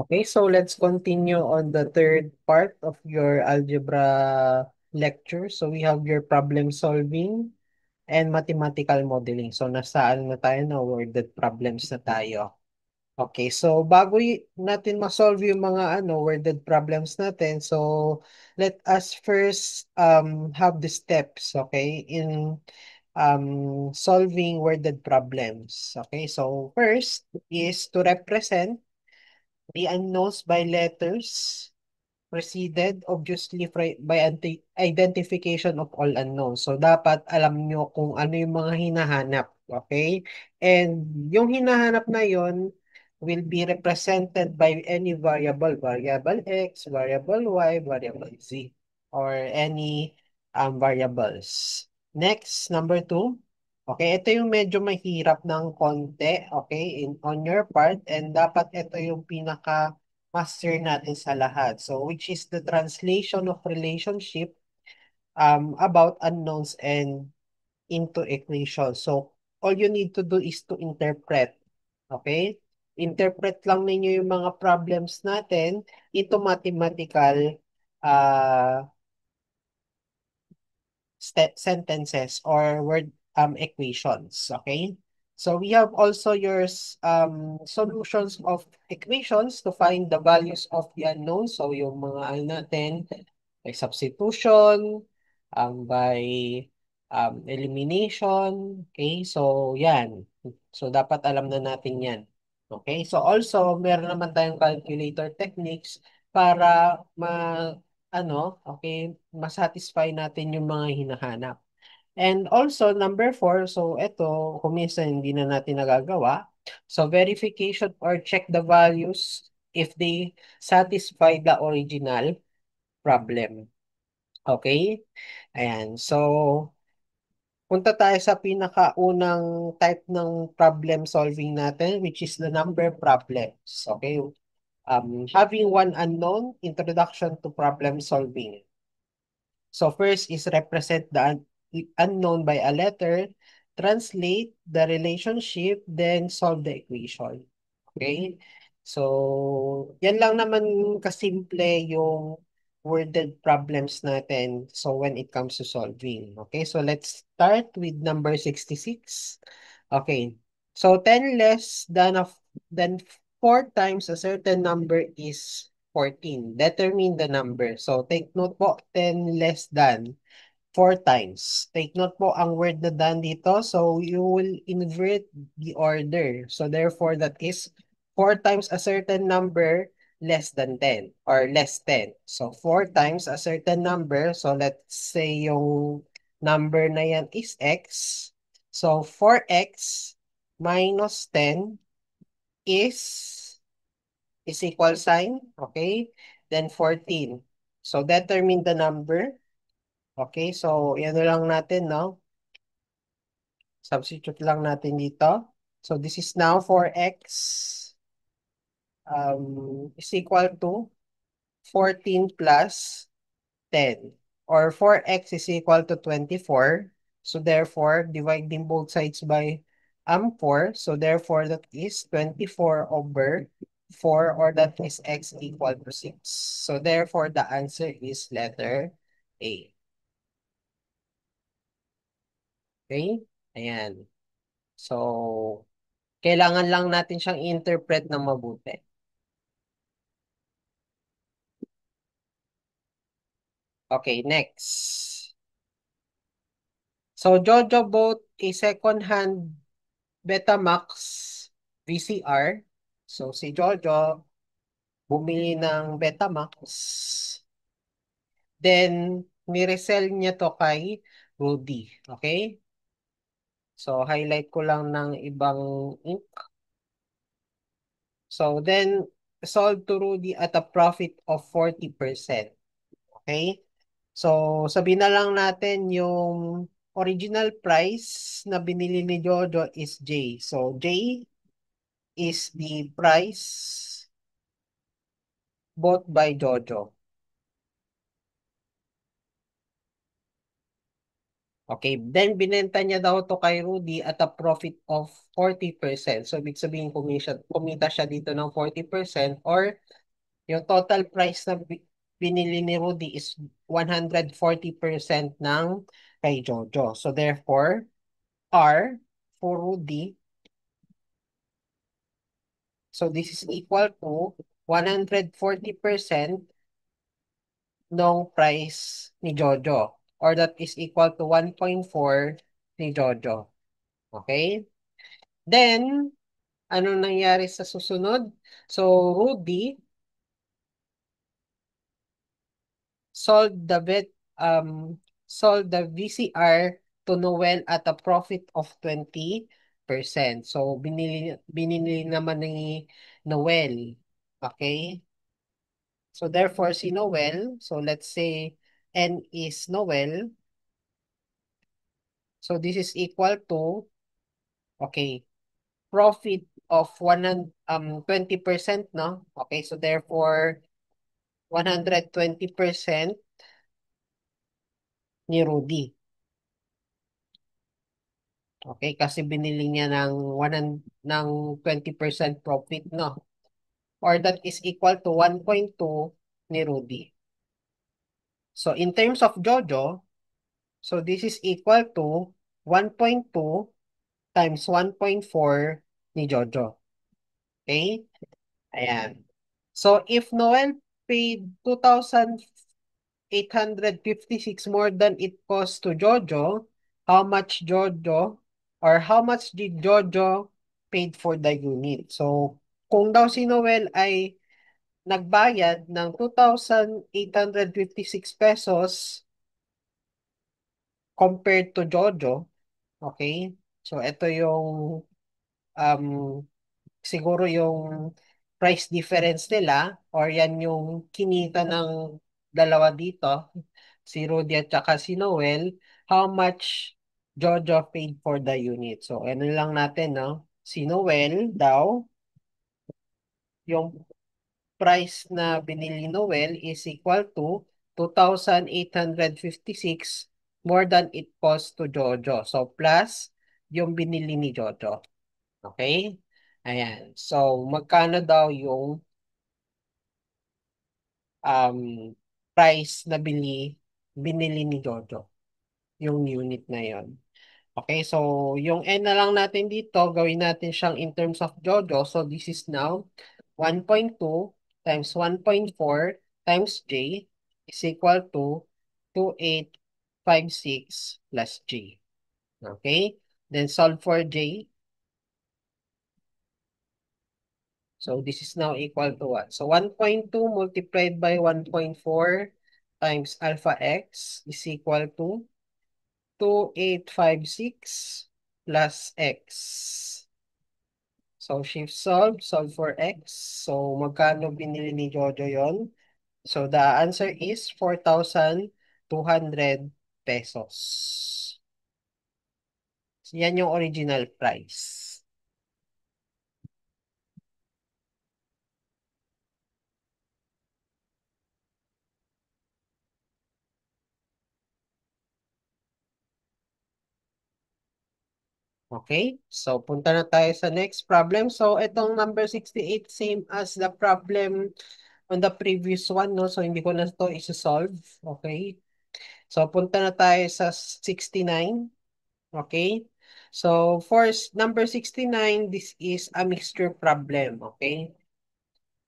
Okay, so let's continue on the third part of your algebra lecture. So we have your problem solving and mathematical modeling. So nasaan na tayo na worded problems na tayo. Okay, so bago natin ma-solve yung mga worded problems natin, so let us first have the steps, okay, in solving worded problems. Okay, so first is to represent the unknowns by letters preceded obviously by identification of all unknowns. So, dapat alam nyo kung ano yung mga hinahanap. Okay? And yung hinahanap na yon will be represented by any variable. Variable X, variable Y, variable Z, or any variables. Next, number two. Okay, ito yung medyo mahirap ng konti, okay, on your part, and dapat ito yung pinaka master natin sa lahat. So, which is the translation of relationship about unknowns and into equations. So, all you need to do is to interpret. Okay? Interpret lang ninyo yung mga problems natin into mathematical uh, sentences or word equations. Okay? So we have also your solutions of equations to find the values of the unknown. So yung mga ano natin, by substitution, by elimination. Okay, so yan. So dapat alam na natin yan. Okay, so also meron naman tayong calculator techniques para masatisfy natin yung mga hinahanap. And also, number four, so ito, kung minsan hindi na natin nagagawa. So, verification or check the values if they satisfy the original problem. Okay? Ayan. So, punta tayo sa pinakaunang type ng problem solving natin, which is the number problems. Okay? Having one unknown, introduction to problem solving. So first is represent the unknown by a letter, translate the relationship, then solve the equation. Okay? So, yan lang naman kasimple yung worded problems natin. So, when it comes to solving. Okay? So, let's start with number 66. Okay. So, 10 less than 4 times a certain number is 14. Determine the number. So, take note po, 10 less than 4 times. Take note po ang word na than dito. So, you will invert the order. So, therefore, that is 4 times a certain number less than 10 or less 10. So, 4 times a certain number. So, let's say yung number na yan is x. So, 4x minus 10 is equal sign, okay? Then 14. So, determine the number. Okay, so yan na lang natin, no? Substitute lang natin dito. So, this is now 4x is equal to 14 plus 10. Or 4x is equal to 24. So, therefore, dividing both sides by 4. So, therefore, that is 24 over 4 or that is x equal to 6. So, therefore, the answer is letter A. Okay? Ayan. So, kailangan lang natin siyang interpret ng mabuti. Okay, next. So, Jojo bought a second-hand Betamax VCR. So, si Jojo bumili ng Betamax. Then, niresell niya to kay Rudy. Okay? So, highlight ko lang ng ibang ink. So, then, sold to Rudy at a profit of 40%. Okay? So, sabihin na lang natin yung original price na binili ni Jojo is J. So, J is the price bought by Jojo. Okay, then binenta niya daw to kay Rudy at a profit of 40%. So, ibig sabihin kumita siya dito ng 40% or yung total price na binili ni Rudy is 140% ng kay Jojo. So, therefore, R for Rudy, so this is equal to 140% ng price ni Jojo. Or that is equal to 1.4 ni Jojo. Okay? Then, ano nangyari sa susunod? So, Rudy sold the vet, sold the VCR to Noel at a profit of 20%. So, binili naman ni Noel. Okay? So, therefore, si Noel, so let's say N is Noel. So, this is equal to, okay, profit of 20%, no? Okay, so therefore, 120% ni Rudy. Okay, kasi binili niya ng 20% profit, no? Or that is equal to 1.2 ni Rudy. So, in terms of Jojo, so this is equal to 1.2 times 1.4 ni Jojo. Okay? Ayan. So, if Noel paid 2,856 more than it cost to Jojo, how much Jojo or how much did Jojo paid for the unit? So, kung daw si Noel ay nagbayad ng 2,856 pesos compared to Jojo, okay? So, ito yung um, siguro yung price difference nila or yan yung kinita ng dalawa dito, si Rudy at saka si Noel, how much Jojo paid for the unit. So, ano lang natin, no? Si Noel daw, yung price na binili Noel is equal to 2,856 more than it cost to Jojo. So, plus yung binili ni Jojo. Okay? Ayan. So, magkano daw yung um, price na binili ni Jojo? Yung unit na yon. Okay, so yung N na lang natin dito, gawin natin siyang in terms of Jojo. So, this is now 1.2 times 1.4 times J is equal to 2,856 plus J. Okay? Then solve for J. So this is now equal to what? So 1.2 multiplied by 1.4 times alpha x is equal to 2,856 plus x. So shift solve for x. So magkano binili ni Jojo yon? So the answer is 4,200 pesos. Yan yung original price. Okay, so punta na tayo sa next problem. So itong number 68, same as the problem on the previous one, no? So hindi ko na ito isa-solve. Okay, so punta na tayo sa 69. Okay, so for number 69, this is a mixture problem. Okay,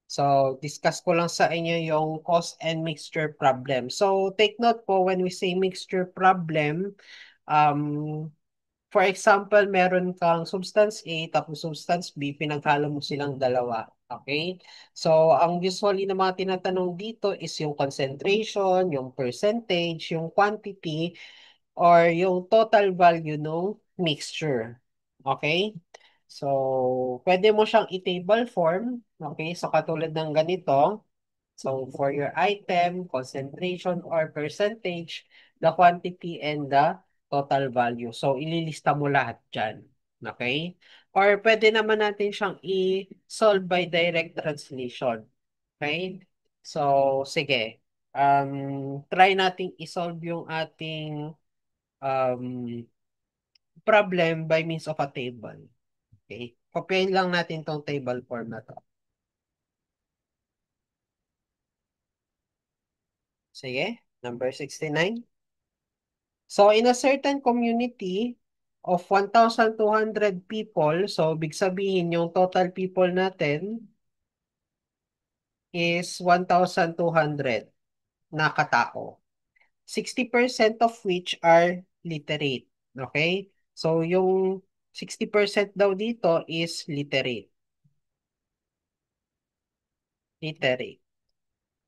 so discuss ko lang sa inyo yung cause and mixture problem. So take note po when we say mixture problem, um, for example, meron kang substance A tapos substance B, pinaghalo mo silang dalawa. Okay? So, ang usually na mga tinatanong dito is yung concentration, yung percentage, yung quantity, or yung total value ng mixture. Okay? So, pwede mo siyang i-table form. Okay? So, katulad ng ganito. So, for your item, concentration or percentage, the quantity, and the total value. So, ililista mo lahat dyan. Okay? Or pwede naman natin siyang i-solve by direct translation. Okay? So, sige. Try nating i-solve yung ating um, problem by means of a table. Okay? Kopyahin lang natin tong table form na to. Sige, number 69. So, in a certain community of 1,200 people, so big sabihin yung total people natin is 1,200 na katao. 60% of which are literate. Okay? So, yung 60% daw dito is literate. Literate.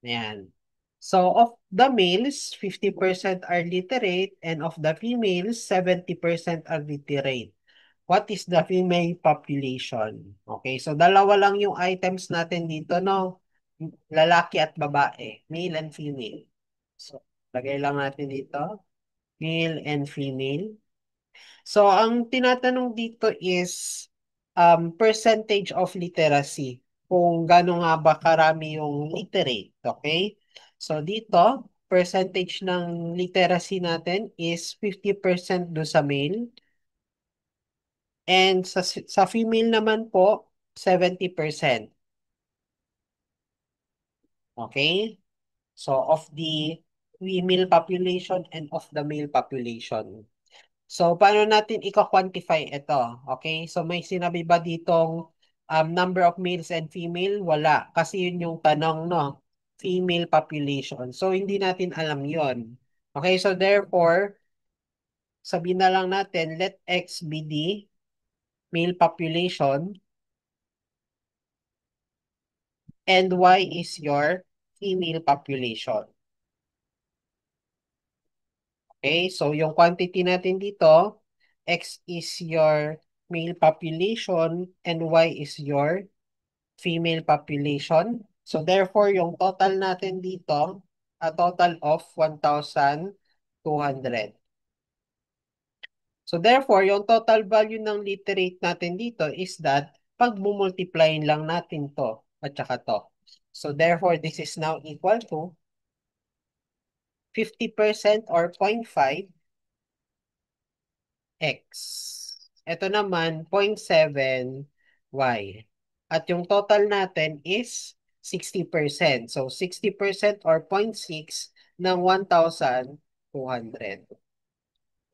Ayan. So, of the males, 50% are literate and of the females, 70% are literate. What is the female population? Okay, so dalawa lang yung items natin dito, no? Lalaki at babae, male and female. So, lagay lang natin dito, male and female. So, ang tinatanong dito is percentage of literacy. Kung gano'n nga ba karami yung literate, okay? So, dito, percentage ng literacy natin is 50% do sa male. And sa female naman po, 70%. Okay? So, of the female population and of the male population. So, paano natin i-quantify ito? Okay? So, may sinabi ba ditong number of males and female? Wala. Kasi yun yung tanong, no? Female population. So, hindi natin alam yon. Okay? So, therefore, sabihin na lang natin, let X be the male population and Y is your female population. Okay? So, yung quantity natin dito, X is your male population and Y is your female population. So, therefore, yung total natin dito, a total of 1,200. So, therefore, yung total value ng literate natin dito is that pag multiplyin lang natin to at saka to. So, therefore, this is now equal to 50% or 0.5 x. Ito naman, 0.7 y. At yung total natin is 60%. So, 60% or 0.6 ng 1,200.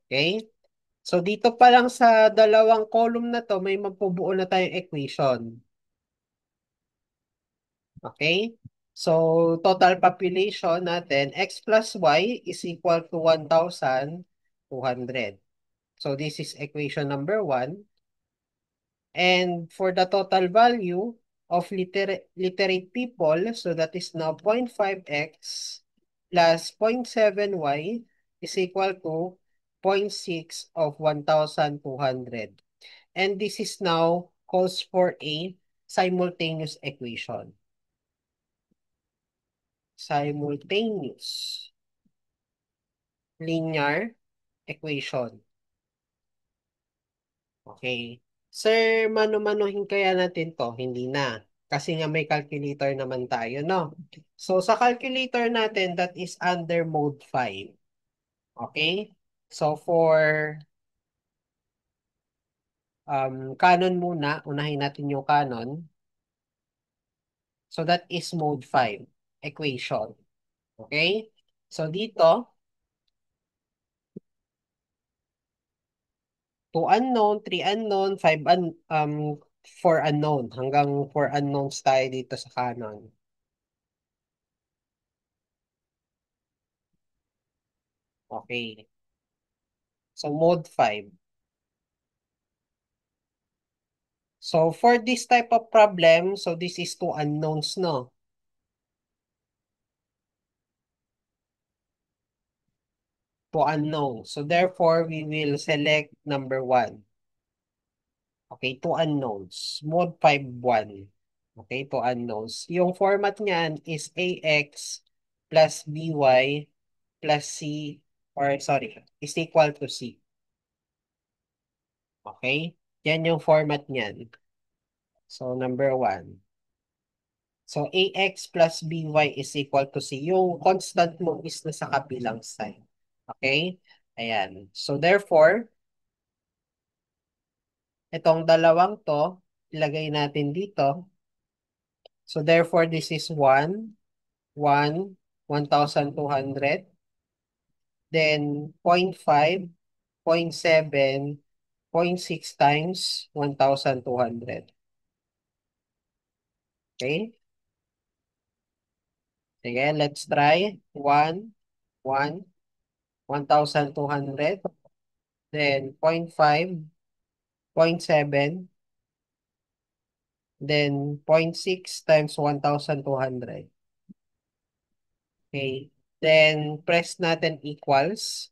Okay? So, dito pa lang sa dalawang column na to, may mapubuo na tayong equation. Okay? So, total population natin, x plus y is equal to 1,200. So, this is equation number 1. And for the total value of literate people, so that is now 0.5x plus 0.7y is equal to 0.6 of 1,200. And this is now calls for a simultaneous equation. Simultaneous linear equation. Okay. Sir, mano-manuhin kaya natin to? Hindi na. Kasi nga may calculator naman tayo, no? So, sa calculator natin, that is under mode 5. Okay? So, for Canon muna, unahin natin yung Canon. So, that is mode 5 equation. Okay? So, dito, 2 unknown, 3 unknown, 4 unknown. Hanggang 4 unknowns tayo dito sa Canon. Okay. So, mode 5. So, for this type of problem, so this is 2 unknowns, no? 2 unknowns. So, therefore, we will select number 1. Okay, 2 unknowns. Mode 5, 1. Okay, 2 unknowns. Yung format niyan is AX plus BY plus C, or sorry, is equal to C. Okay? Yan yung format niyan. So, number 1. So, AX plus BY is equal to C. Yung constant mo is nasa kabilang side. Okay? Ayan. So therefore, itong dalawang to, ilagay natin dito. So therefore, this is 1, 1, 1,200. Then 0.5, 0.7, 0.6 times 1,200. Okay? Sige, let's try. 1, 1, 1,200. Then 0.5, 0.7, then 0.6 times 1,200. Okay. Then press natin equals.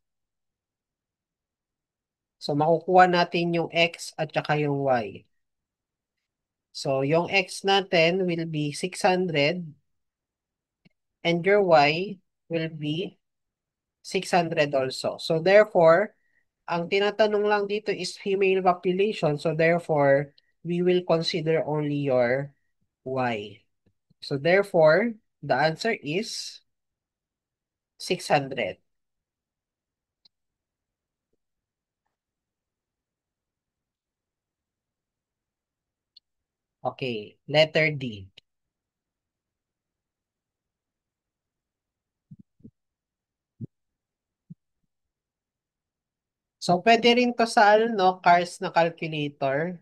So makukuha natin yung x at saka yung y. So yung x natin will be 600 and your y will be 600 also. So therefore, ang tinatanong lang dito is female population. So therefore, we will consider only your y. So therefore, the answer is 600. Okay, letter D. So pwede rin to sa ano, cars na calculator.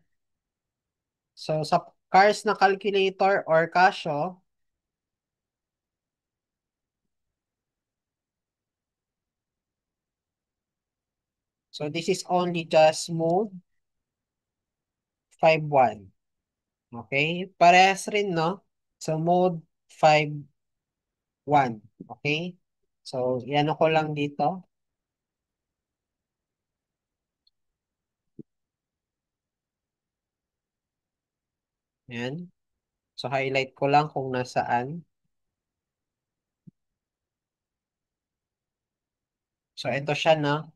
So sa cars na calculator or Casio, so this is only just mode 5.1. Okay? Parehas rin, no? So mode 5.1. Okay? So yan ko lang dito. Yan. So highlight ko lang kung nasaan. So ito siya, no?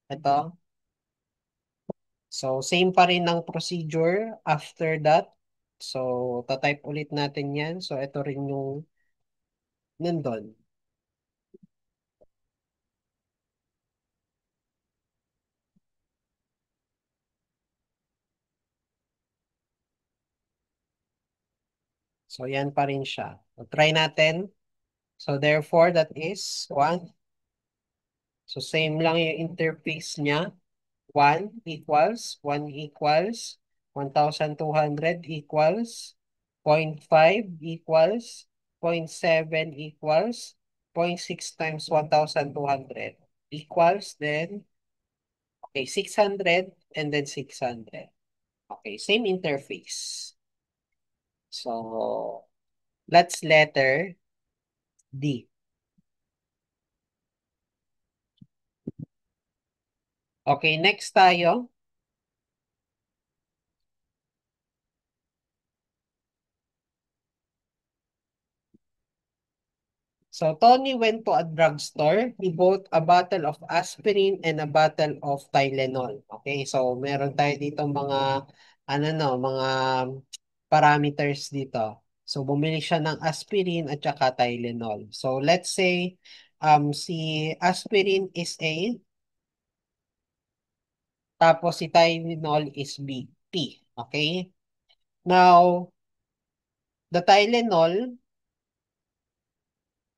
Ito. So same pa rin ng procedure after that. So tatype ulit natin yan. So ito rin yung nandun. So yan pa rin siya. So, try natin. So therefore, that is 1. So same lang yung interface niya. 1 equals 1,200 equals 0.5 equals 0.7 equals 0.6 times 1,200 equals then, okay, 600 and then 600. Okay, same interface. So let's letter D. Okay, next tayo. So Tony went to a drugstore. He bought a bottle of aspirin and a bottle of Tylenol. Okay, so meron tayo dito mga ano no, mga parameters dito. So bumili siya ng aspirin at saka Tylenol. So let's say si aspirin is A, tapos si Tylenol is B, T. Okay? Now, the Tylenol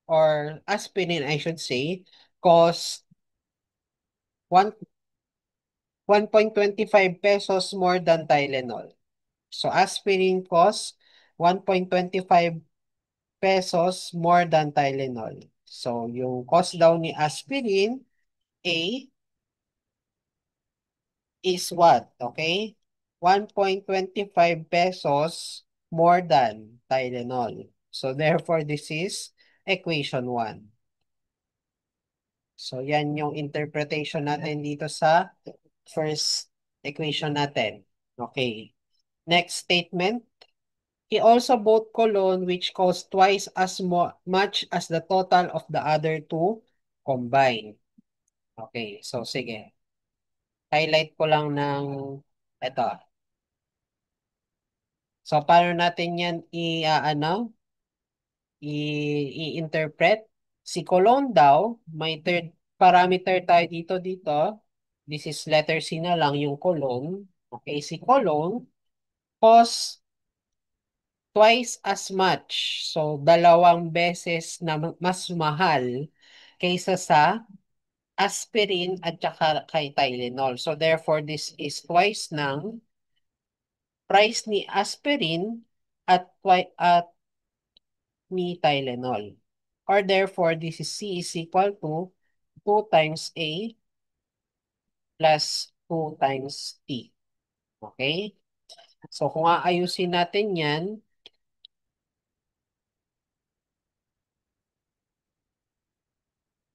or aspirin I should say cost 1 1.25 pesos more than Tylenol. So aspirin costs 1.25 pesos more than Tylenol. So yung cost daw ni aspirin A is what? Okay? 1.25 pesos more than Tylenol. So therefore this is equation 1. So yan yung interpretation natin dito sa first equation natin. Okay. Next statement. He also bought cologne which cost twice as much as the total of the other two combined. Okay, so sige. Highlight ko lang ng ito. So paano natin yan i-interpret? Si cologne daw may third parameter tayo dito. This is letter C na lang, yung colon. Okay, si colon cost twice as much. So, dalawang beses na mas mahal kaysa sa aspirin at saka kay Tylenol. So, therefore, this is twice ng price ni aspirin at ni Tylenol. Or therefore, this is C is equal to 2 times A plus 2 times T. Okay? So, kung aayusin natin yan,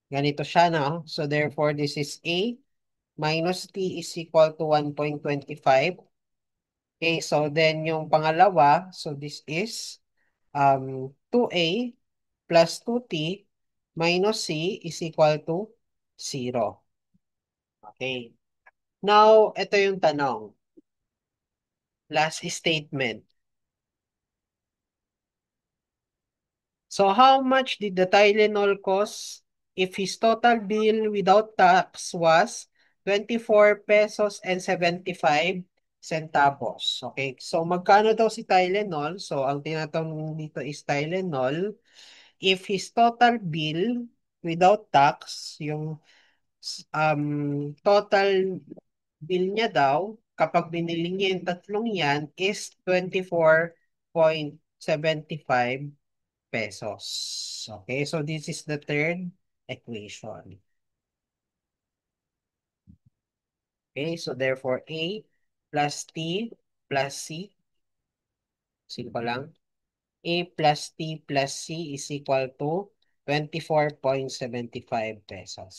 ganito siya, no? So, therefore, this is A minus T is equal to 1.25. Okay, so then yung pangalawa, so this is 2A plus 2T minus C is equal to 0. Okay. Now, ito yung tanong. Last statement. So how much did the Tylenol cost if his total bill without tax was 24 pesos and 75 centavos? Okay, so magkano daw si Tylenol? So ang tinatanong dito is Tylenol. If his total bill without tax, yung total bill niya daw, kapag binili niya yung tatlong yan, is 24.75 pesos. Okay, so this is the third equation. Okay, so therefore A plus T plus C, simple lang. A plus T plus C is equal to 24.75 pesos.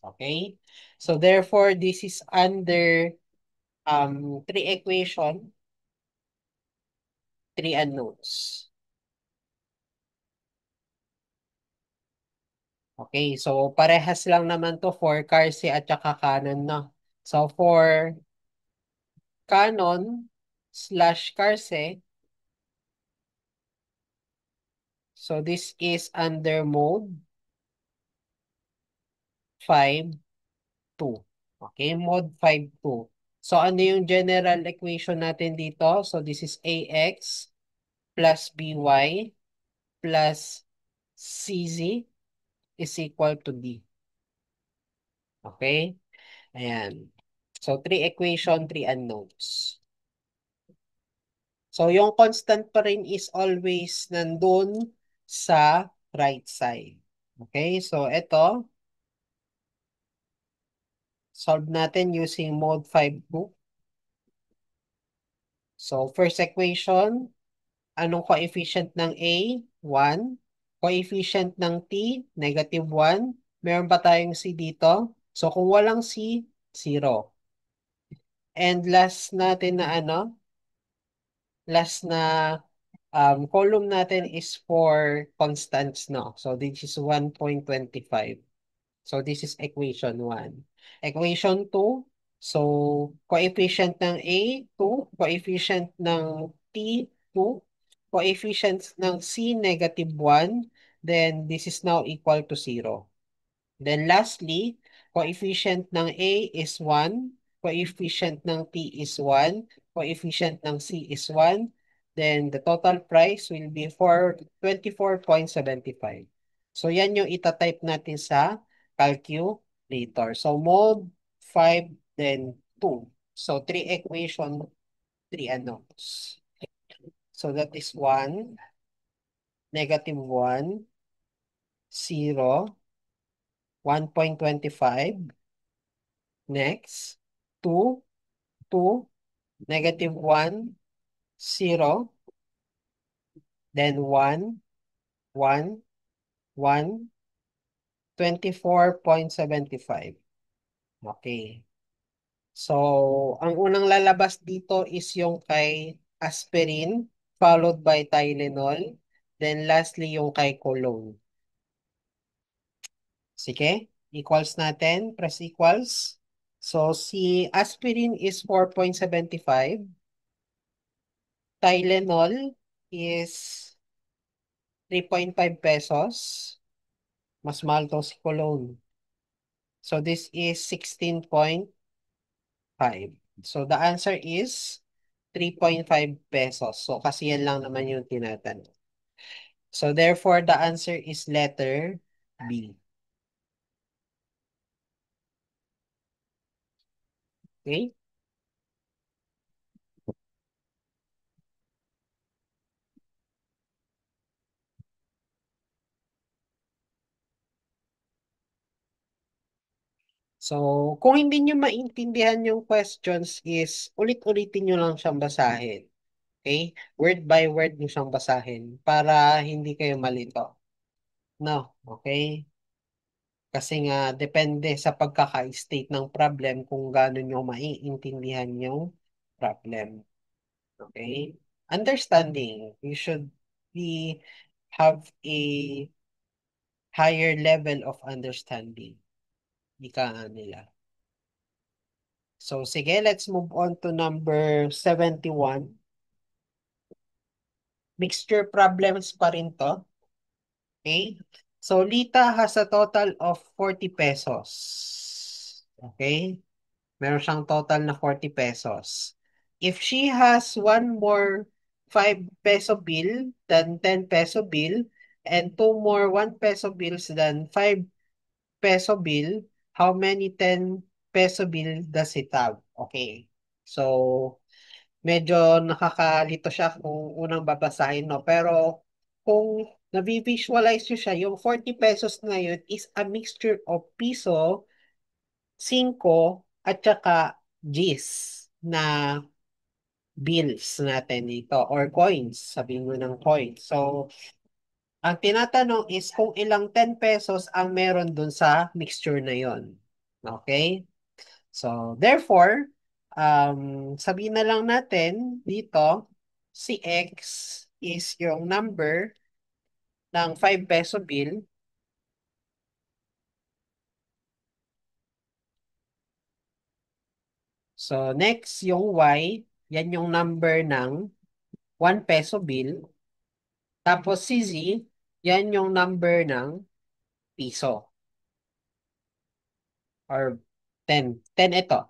Okay, so therefore this is under three equation, three unknowns. Okay, so parehas lang naman to for Carse at saka Canon, no? So for Canon slash Carse, so this is under mode 5.2. Okay, mode 5.2. So ano yung general equation natin dito? So this is AX plus BY plus CZ is equal to D. Okay? Ayan. So three equation, three unknowns. So yung constant pa rin is always nandun sa right side. Okay, so ito, solve natin using mode 5.2. So first equation, anong coefficient ng A? 1. Coefficient ng T, -1. Meron ba tayong C dito? So kung walang C, 0. And last natin na last na column natin is for constants, no? So this is 1.25. So this is equation 1. Equation 2, so coefficient ng A, 2. Coefficient ng T, 2. Coefficient ng C, -1. Then this is now equal to 0. Then lastly, coefficient ng A is 1, coefficient ng T is 1, coefficient ng C is 1, then the total price will be for 24.75. So yan yung itatype natin sa calculator. So mode 5, then 2. So 3 equation, 3 unknowns. So that is 1, -1, 0, 1.25. Next, 2, 2, -1, 0, then 1, 1, 1, 24.75. Okay. So, ang unang lalabas dito is yung kay aspirin, followed by Tylenol, then lastly yung kay Cologne. Sige, equals natin, press equals. So, si aspirin is 4.75. Tylenol is 3.5 pesos. Mas mahal to si Cologne. So this is 16.5. So the answer is 3.5 pesos. So kasi yan lang naman yung tinatanong. So therefore, the answer is letter B. Okay? So, kung hindi nyo maintindihan yung questions is, ulit-ulitin nyo lang siyang basahin. Okay? Word by word nyo siyang basahin para hindi kayo malito. No? Okay? Kasi nga, depende sa pagkaka-state ng problem kung gaano nyo maiintindihan yung problem. Okay? Understanding. You should be have a higher level of understanding. Ika nga nila. So, sige, let's move on to number 71. Mixture problems pa rin to. Okay? So, Lita has a total of 40 pesos. Okay? Meron siyang total na 40 pesos. If she has one more 5 peso bill than 10 peso bill and two more 1 peso bills than 5 peso bill, how many 10 peso bill does it have? Okay. So, medyo nakakalito siya kung unang babasahin, no? Pero kung na-visualize nyo siya, yung 40 pesos na yun is a mixture of piso, 5, at saka Gs na bills natin dito or coins, sabihin mo ng coins. So, ang tinatanong is kung ilang 10 pesos ang meron dun sa mixture na yon. Okay? So, therefore, sabihin na lang natin dito, si X is yung number ng 5 peso bill. So, next, yung Y, yan yung number ng 1 peso bill. Tapos si Z, yan yung number ng piso or 10. 10 ito.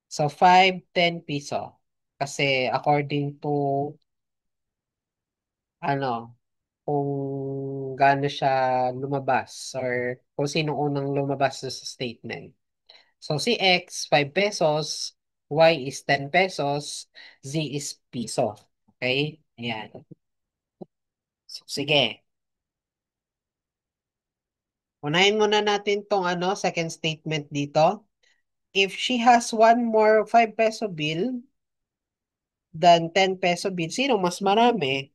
So, 5, 10 piso. Kasi according to, ano, kung gaano siya lumabas or kung sino unang lumabas sa statement. So, si X, 5 pesos, Y is 10 pesos, Z is piso. Okay? Ayan. So, sige. Unahin muna natin tong second statement dito. If she has one more 5 peso bill than 10 peso bill, sino mas marami?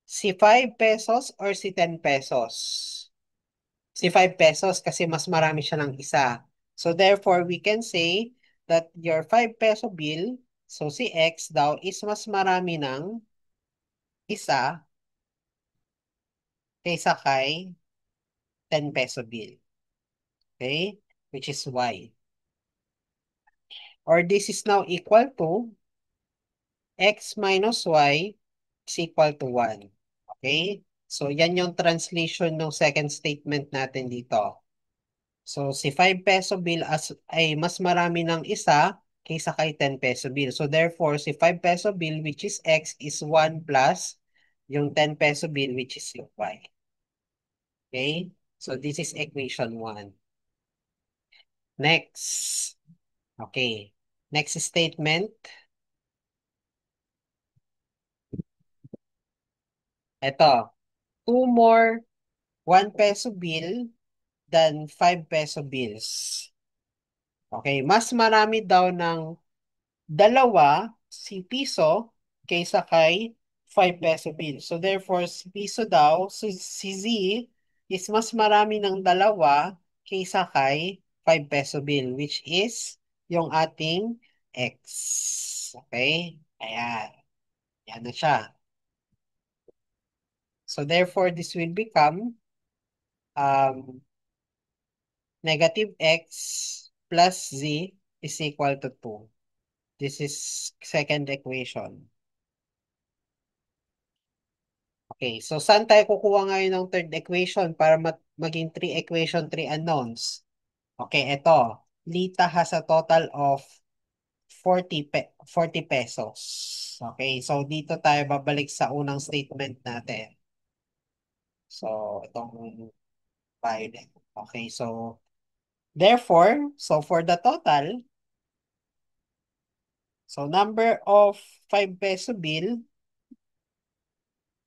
Si 5 pesos or si 10 pesos? Si 5 pesos kasi mas marami siya ng isa. So therefore, we can say that your 5 peso bill, so si X daw is mas marami ng isa kaysa kay 10 peso bill. Okay? Which is Y. Or this is now equal to X minus Y is equal to 1. Okay? So, yan yung translation ng second statement natin dito. So, si 5 peso bill ay mas marami ng isa kaysa kay 10 peso bill. So, therefore, si 5 peso bill which is X is 1 plus yung 10 peso bill which is yung Y. Okay? So, this is equation 1. Next. Okay. Next statement. Ito. Two more 1 peso bill than 5 peso bills. Okay, mas marami daw ng dalawa si piso kaysa kay 5 peso bill. So therefore, si piso daw, si Z is mas marami ng dalawa kaysa kay 5 peso bill, which is yung ating X. Okay? Ayan. Yan na siya. So therefore, this will become um, negative X plus Z is equal to 2. This is second equation. Okay, so saan tayo kukuha ngayon ng third equation para maging 3 equation, 3 unknowns? Okay, ito. Lita has a total of 40 pesos. Okay, so dito tayo babalik sa unang statement natin. So, itong Biden. Okay, so therefore, so for the total, so number of 5 peso bill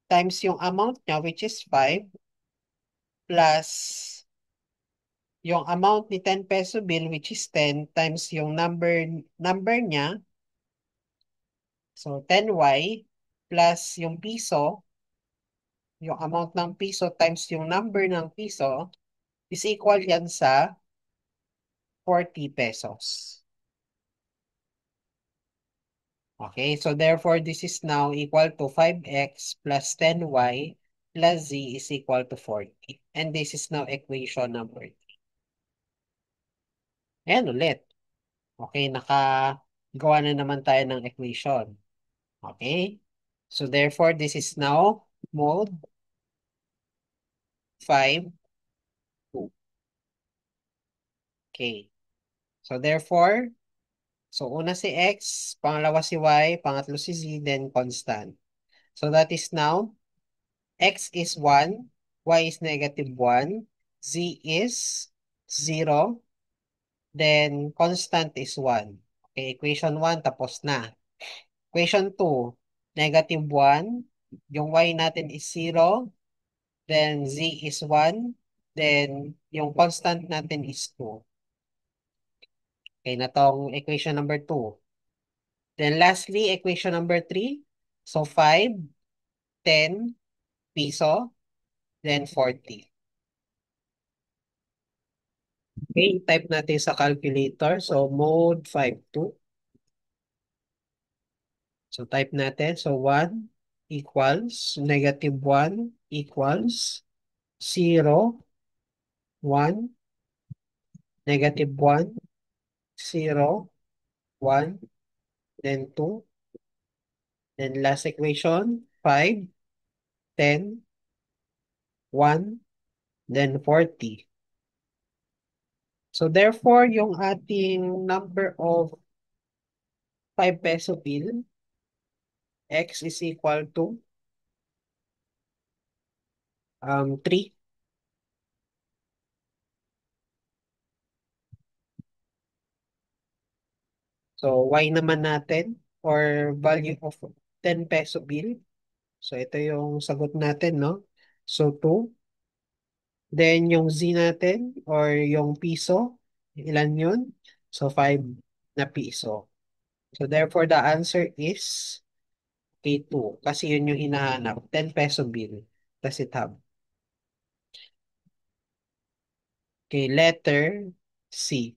times yung amount niya which is 5 plus yung amount ni 10 peso bill which is 10 times yung number niya, so 10y plus yung piso, yung amount ng piso times yung number ng piso is equal yan sa 40 pesos. Okay, so therefore this is now equal to 5x plus 10y plus z is equal to 40. And this is now equation number 3. Ayan ulit. Okay, nakagawa na naman tayo ng equation. Okay, so therefore this is now mode 5, 2. Okay, so therefore, so una si x, pangalawa si y, pangatlo si z, then constant. So that is now x is 1, y is -1, z is 0, then constant is 1. Okay, equation 1 tapos na. Equation 2, -1, yung y natin is 0, then z is 1, then yung constant natin is 2. Okay, na tong equation number 2. Then lastly, equation number 3. So 5, 10 piso, then 40. Okay, type natin sa calculator. So mode 52. So type natin. So 1 equals -1 equals 0, 1, -1, 0, 1, then 2. Then last equation, 5, 10, 1, then 40. So therefore, yung ating number of 5 peso bill, x is equal to 3. So y naman natin or value of 10 peso bill. So ito yung sagot natin, no? So 2. Then yung z natin or yung piso, ilan yun? So 5 na piso. So therefore the answer is K2 kasi yun yung hinahanap, 10 peso bill. Does it have? Okay, letter C.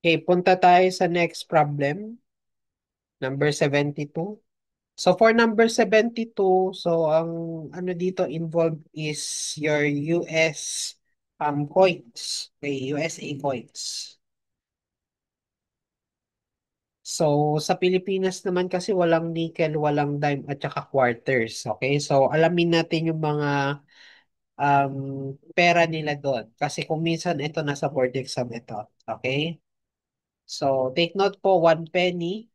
Okay, punta tayo sa next problem, number 72. So for number 72, so ang ano dito involved is your US coins. Okay, USA coins. So sa Pilipinas naman kasi walang nickel, walang dime at saka quarters. Okay, so alamin natin yung mga um, pera nila doon. Kasi kung minsan ito nasa board exam ito. Okay? So take note po, 1 penny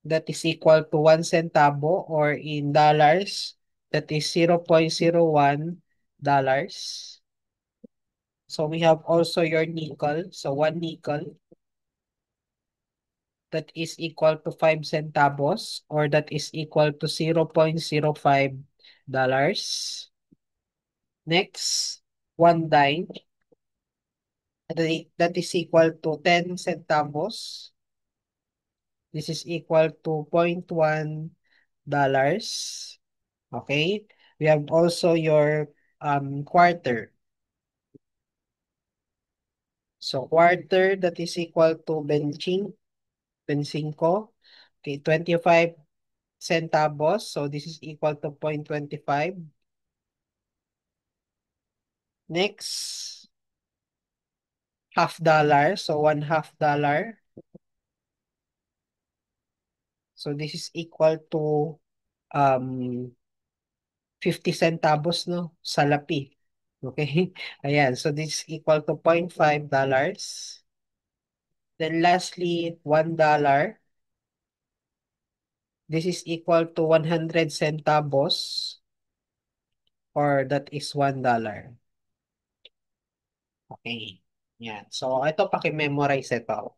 that is equal to 1 centavo or in dollars that is 0.01 dollars. So we have also your nickel. So 1 nickel that is equal to 5 centavos or that is equal to 0.05 dollars. Next, 1 dime that is equal to 10 centavos. This is equal to 0.1 dollars. Okay. We have also your quarter. So quarter that is equal to 25. Okay, 25 centavos. So this is equal to 0.25. Next, half dollar. So 1/2 dollar. So this is equal to um 50 centavos, no? Salapi. Okay? Ayan. So this is equal to $0.5. Then lastly, $1. This is equal to 100 centavos, or that is $1. Okay. Yan. So ito, paki-memorize ito.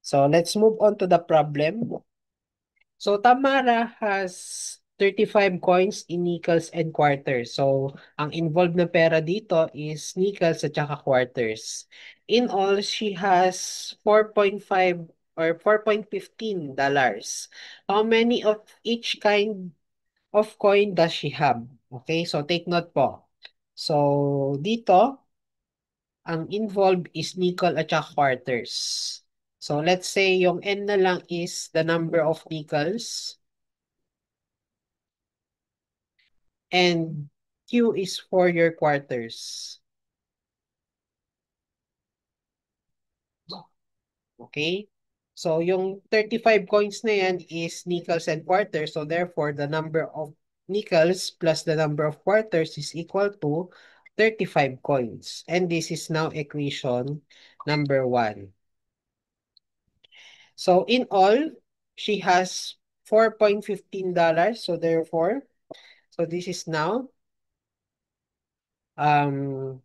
So let's move on to the problem. So Tamara has 35 coins in nickels and quarters. So ang involved na pera dito is nickels at saka quarters. In all, she has 4.5 or $4.15. How many of each kind of coin does she have? Okay, so take note po. So dito, ang involved is nickel at saka quarters. So let's say yung N na lang is the number of nickels and Q is for your quarters. Okay? So yung 35 coins na yan is nickels and quarters. So therefore, the number of nickels plus the number of quarters is equal to 35 coins. And this is now equation number 1. So in all, she has $4.15. So therefore, so this is now um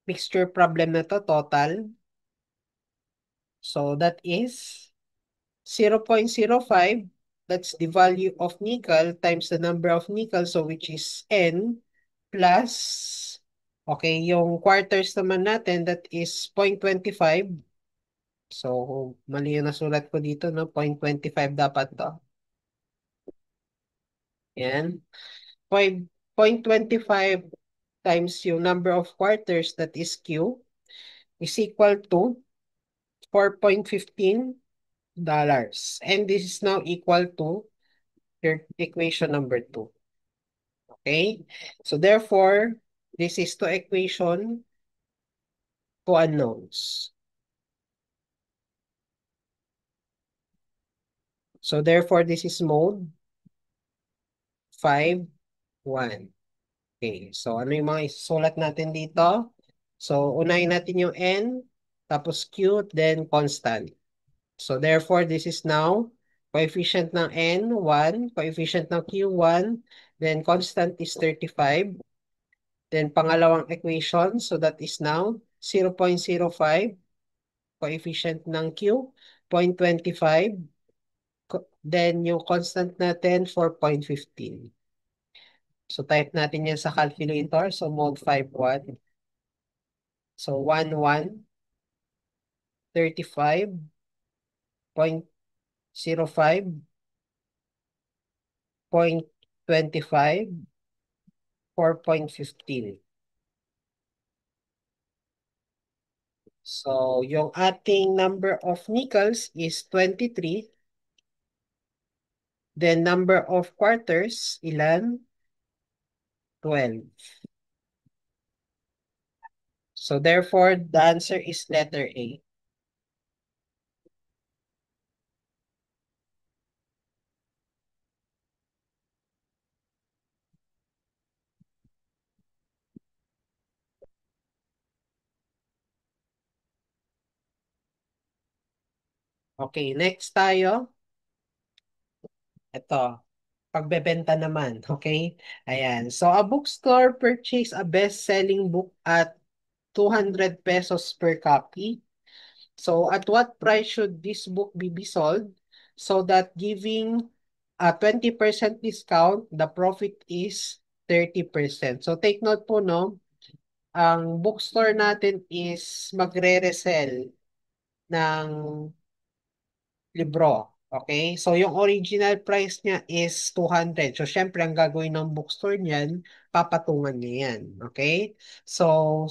mixture problem na to, total. So that is 0.05. That's the value of nickel times the number of nickel, so which is N, plus, okay, yung quarters naman natin, that is 0.25. So, mali yung nasulat ko dito, no? 0.25 dapat to. Yan. 0.25 times yung number of quarters, that is Q, is equal to $4.15. And this is now equal to your equation number 2. Okay? So therefore, this is to equation to unknowns. So therefore, this is mode 5, 1. Okay, so ano yung mga isusulat natin dito? So unahin natin yung N, tapos Q, then constant. So therefore, this is now coefficient ng N, 1, coefficient ng Q, 1, then constant is 35. Then pangalawang equation, so that is now 0.05, coefficient ng Q, 0.25, then yung constant natin, 4.15. So type natin yan sa calculator, so mode 5.1. So 1, 35.05, 0.25, 4.15. So yung ating number of nickels is 23. Then number of quarters, ilan? 12. So therefore, the answer is letter A. Okay, next tayo. Ito, pagbebenta naman. Okay? Ayan. So, a bookstore purchased a best-selling book at 200 pesos per copy. So, at what price should this book be sold so that giving a 20% discount, the profit is 30%. So, take note po, no? Ang bookstore natin is magre-resell ng libro. Okay? So, yung original price niya is 200. So, syempre, ang gagawin ng bookstore niyan, papatungan niya yan. Okay? So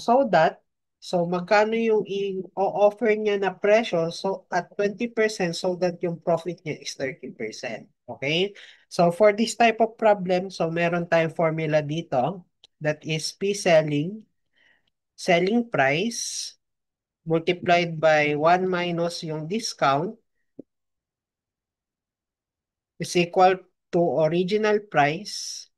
magkano yung i-offer niya na presyo? So, at 20%, so that yung profit niya is 30%. Okay? So, for this type of problem, so meron tayong formula dito that is P selling price, multiplied by 1 minus yung discount, is equal to original price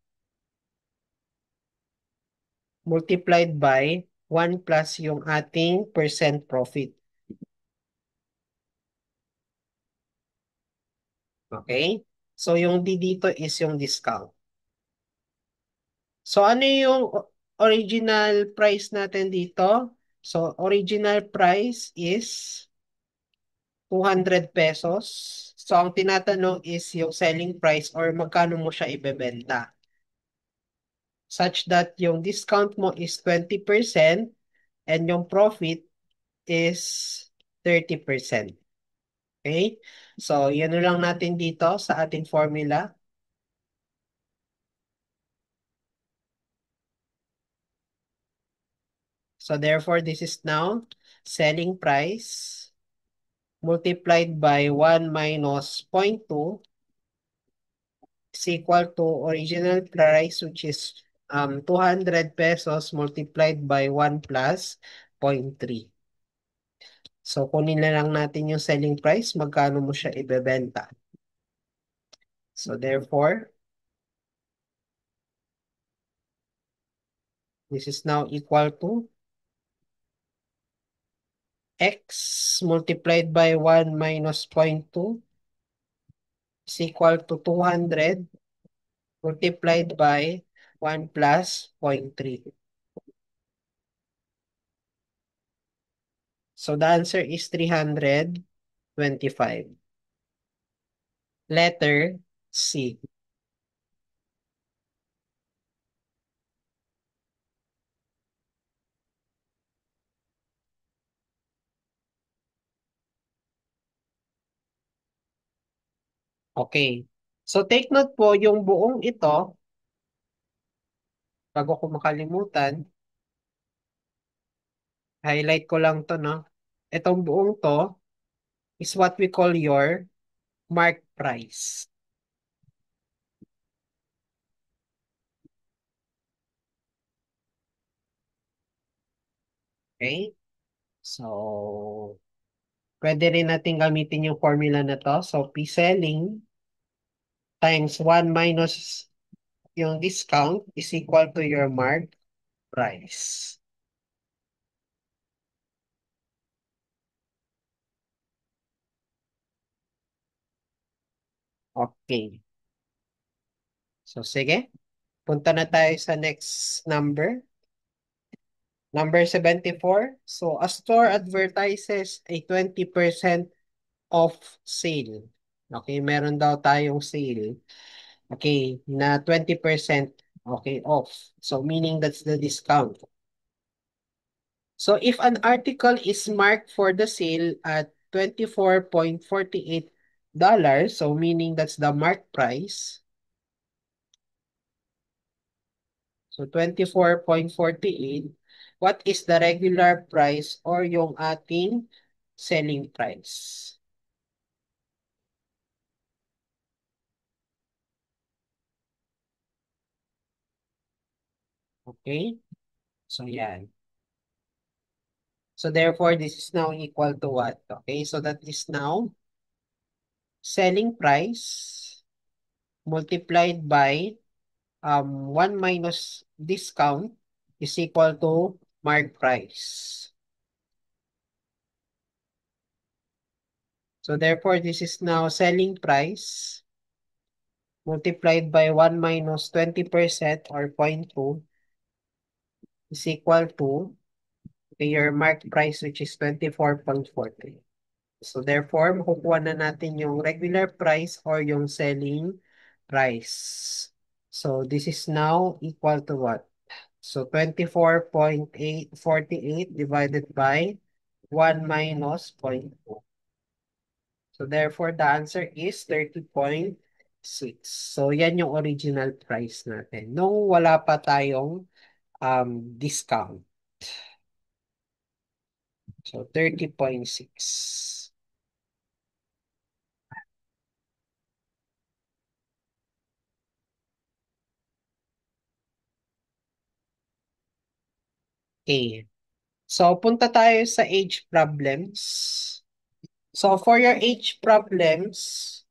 multiplied by 1 plus yung ating percent profit. Okay? So, yung D dito is yung discount. So, ano yung original price natin dito? So, original price is 200 pesos. So, ang tinatanong is yung selling price or magkano mo siya ibebenta. Such that yung discount mo is 20% and yung profit is 30%. Okay? So, yun na lang natin dito sa ating formula. So, therefore, this is now selling price multiplied by 1 minus 0.2 is equal to original price, which is 200 pesos multiplied by 1 plus 0.3. So, kunin na lang natin yung selling price, magkano mo siya ibebenta. So, therefore, this is now equal to x multiplied by 1 minus 0.2 is equal to 200 multiplied by 1 plus 0.3. So, the answer is 325. Letter C. Okay. So, take note po, yung buong ito, bago ko makalimutan, highlight ko lang to, no? Itong buong to is what we call your mark price. Okay? So, pwede rin natin gamitin yung formula na to. So, P selling times 1 minus yung discount is equal to your mark price. Okay. So, sige. Punta na tayo sa next number. Number 74. So, a store advertises a 20% off sale. Okay, meron daw tayong sale. Okay, na 20% okay, off. So, meaning that's the discount. So, if an article is marked for the sale at $24.48, so meaning that's the mark price. So, 24.48, what is the regular price or yung ating selling price? Okay? So, yan. So, therefore, this is now equal to what? Okay, so that is now selling price multiplied by 1 minus discount is equal to mark price. So, therefore, this is now selling price multiplied by 1 minus 20% or 0.2 is equal to your mark price, which is 24.43. So therefore, makukuha na natin yung regular price or yung selling price. So this is now equal to what? So 24.848 divided by 1 minus 0.2. So therefore, the answer is 30.6. So yan yung original price natin. Nung wala pa tayong discount. So 30.6. Okay. So punta tayo sa age problems. So for your age problems,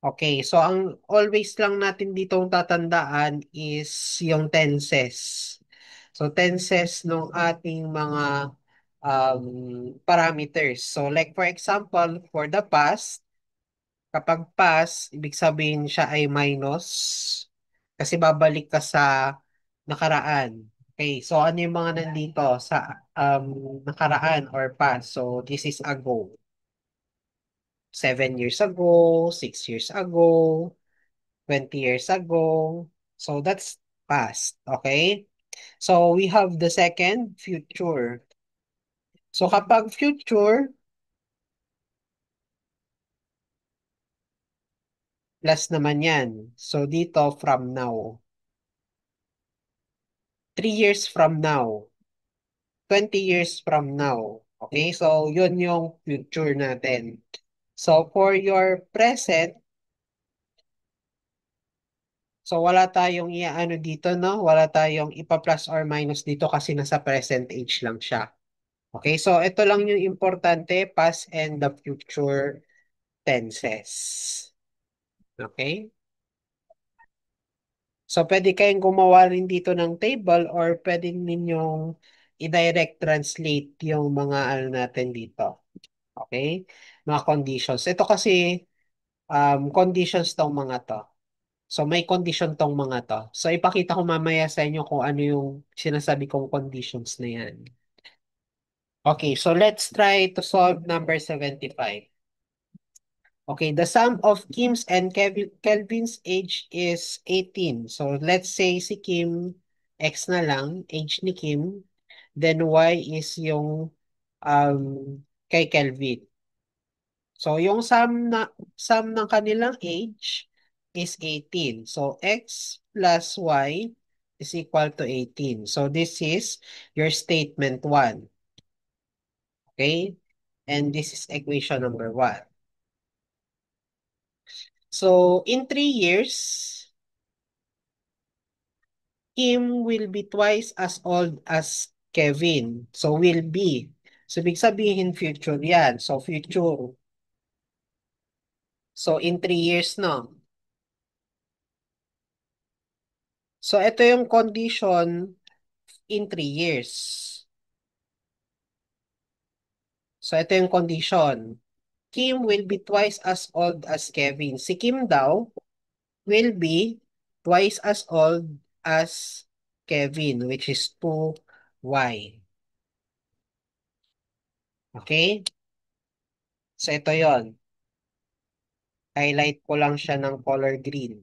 Okay, so ang always lang natin ditong tatandaan is yung tenses. So tenses ng ating mga parameters. So like for example, for the past, kapag past, ibig sabihin siya ay minus kasi babalik ka sa nakaraan. Okay, so ano yung mga nandito sa nakaraan or past? So this is ago. 7 years ago, 6 years ago, 20 years ago. So that's past, okay? So we have the second, future. So kapag future, plus naman yan. So dito, from now. 3 years from now. 20 years from now. Okay, so yun yung future natin. So for your present, so wala tayong iaano dito, no? Wala tayong ipa-plus or minus dito kasi nasa present age lang siya. Okay, so ito lang yung importante, past and the future tenses. Okay? So pwede kayong gumawa rin dito ng table or pwede ninyong i-direct translate yung mga ano natin dito. Okay? Mga conditions. Ito kasi conditions tong mga to. So may condition tong mga to. So ipakita ko mamaya sa inyo kung ano yung sinasabi kong conditions na yan. Okay, so let's try to solve number 75. Okay, the sum of Kim's and Kelvin's age is 18. So let's say si Kim, X na lang, age ni Kim, then Y is yung um, kay Kelvin. So yung sum ng kanilang age is 18. So X plus Y is equal to 18. So this is your statement 1. Okay? And this is equation number 1. So in 3 years, Kim will be twice as old as Kevin. So will be. So ibig sabihin future yan. So future. So in 3 years, no? So ito yung condition in 3 years. So ito yung condition. Kim will be twice as old as Kevin. Si Kim daw will be twice as old as Kevin, which is 2Y. Okay? So ito yon. Highlight ko lang siya ng color green.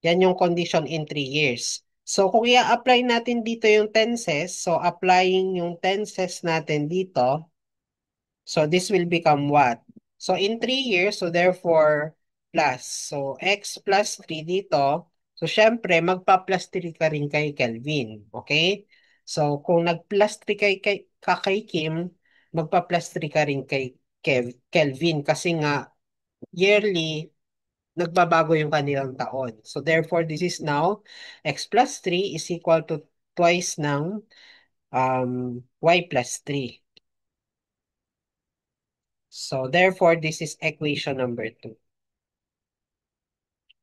Yan yung condition in 3 years. So kung i-apply natin dito yung tenses, so applying yung tenses natin dito, so this will become what? So in 3 years, so therefore plus. So x plus 3 dito, so syempre magpa-plus 3 ka rin kay Kelvin. Okay? So kung nag-plus 3 kay Kim, magpa-plus 3 ka rin kay Kelvin kasi nga yearly nagbabago yung kanilang taon. So therefore, this is now x plus 3 is equal to twice ng y plus 3. So therefore, this is equation number 2.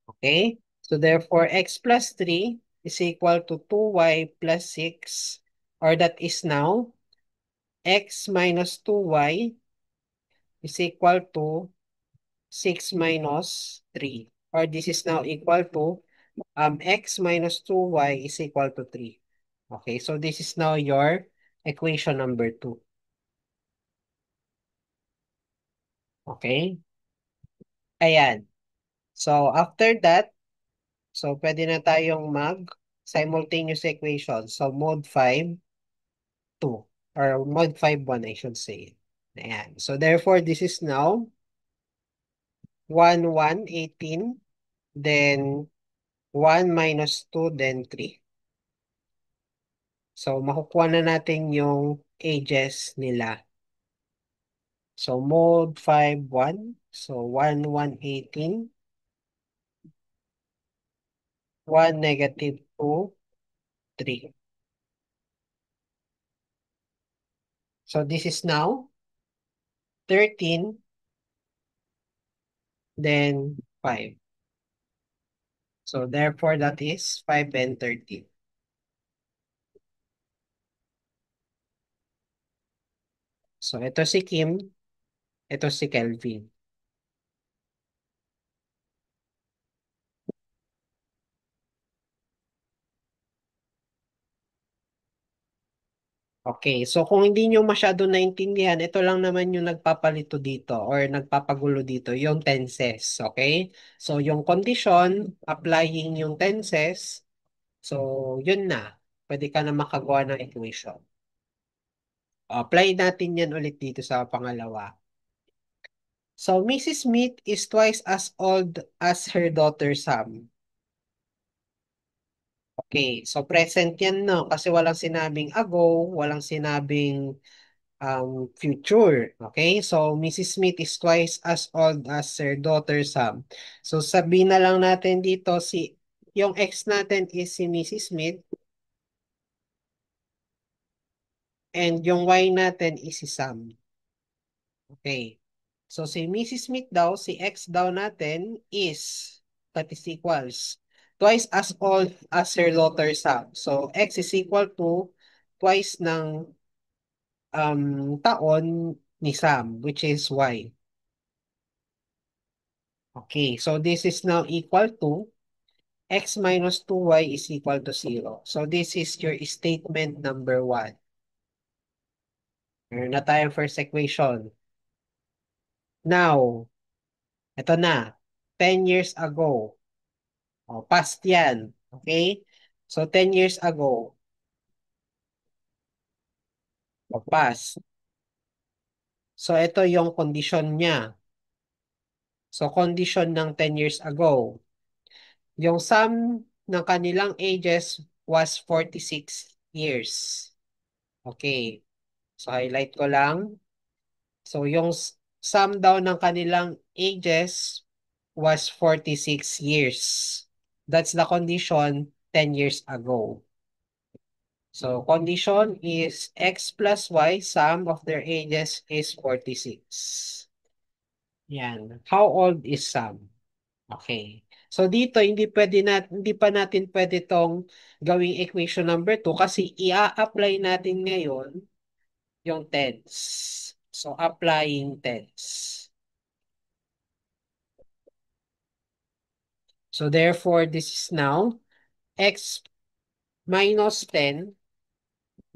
Okay? So therefore, x plus 3 is equal to 2y plus 6, or that is now x minus 2y is equal to 6 minus 3. Or this is now equal to x minus 2y is equal to 3. Okay, so this is now your equation number 2. Okay? Ayan. So, after that, so pwede na tayong mag-simultaneous equation. So, mode 5, 2. Or mode 5, 1, I should say. Ayan. So, therefore, this is now 1, 1, 18. Then, 1 minus 2, then 3. So, makukuha na natin yung ages nila. So mode 5, 1. So 1, 1, 18. 1, negative 2, 3. So this is now 13, then 5. So therefore, that is 5 and 13. So ito si Kim, ito si Kelvin. Okay, so kung hindi nyo masyado naintindihan, ito lang naman yung nagpapalito dito or nagpapagulo dito, yung tenses, okay? So yung condition, applying yung tenses, so yun na. Pwede ka na makagawa ng equation. Apply natin yan ulit dito sa pangalawa. So Mrs. Smith is twice as old as her daughter Sam. Okay, so present yan no, kasi walang sinabing ago, walang sinabing future. Okay, so Mrs. Smith is twice as old as her daughter Sam. So sabihin na lang natin dito yung ex natin is si Mrs. Smith and yung Y natin is si Sam. Okay. So si Mrs. Smith daw, si ex daw natin is that is equals twice as old as her daughter Sam. So x is equal to twice ng taon ni Sam, which is Y. Okay, so this is now equal to x minus 2y is equal to 0. So this is your statement number 1. Meron na tayong first equation. Now, ito na. 10 years ago. O, past yan. Okay? So 10 years ago. O, past. So ito yung condition niya. So condition ng 10 years ago. Yung sum ng kanilang ages was 46 years. Okay. So highlight ko lang. So yung sum daw ng kanilang ages was 46 years. That's the condition 10 years ago. So condition is x plus y, sum of their ages is 46. Yan. How old is Sam? Okay. So dito hindi pa natin pwede tong gawing equation number 2 kasi i-apply natin ngayon yung tense. So applying tense. So therefore this is now x minus 10.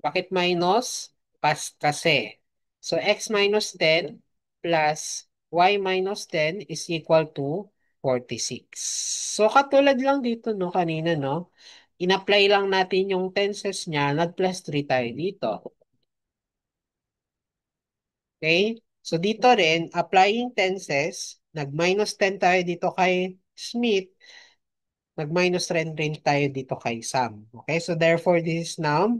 Bakit minus? Past kasi. So x minus 10 plus y minus 10 is equal to 46. So katulad lang dito no kanina no. In-apply lang natin yung tenses niya, nag plus 3 tayo dito. Okay? So dito rin, applying tenses, nag-minus 10 tayo dito kay Smith, nag-minus 10 rin tayo dito kay Sam. Okay? So therefore, this is now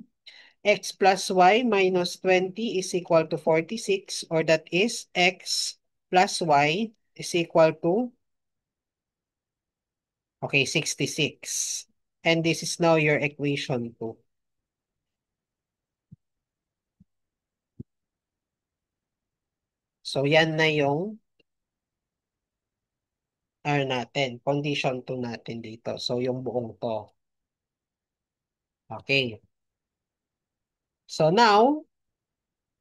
x plus y minus 20 is equal to 46, or that is x plus y is equal to, okay, 66. And this is now your equation 2. So yan na yung natin, condition 2 natin dito. So yung buong to. Okay. So now,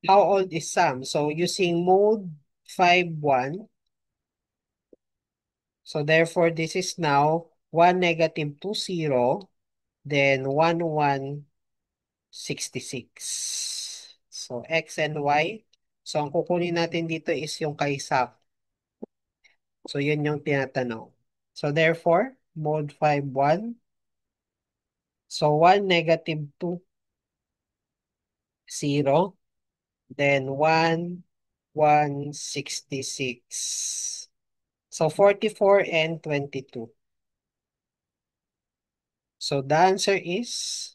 how old is Sam? So using mode 5, 1. So therefore, this is now 1, negative 2, 0. Then 1, 1, 66. So x and y. So ang kukunin natin dito is yung kay Sam. So yun yung tinatanong. So therefore, mode 5, 1. So 1, negative 2, 0. Then 1, 1, 66. So 44 and 22. So the answer is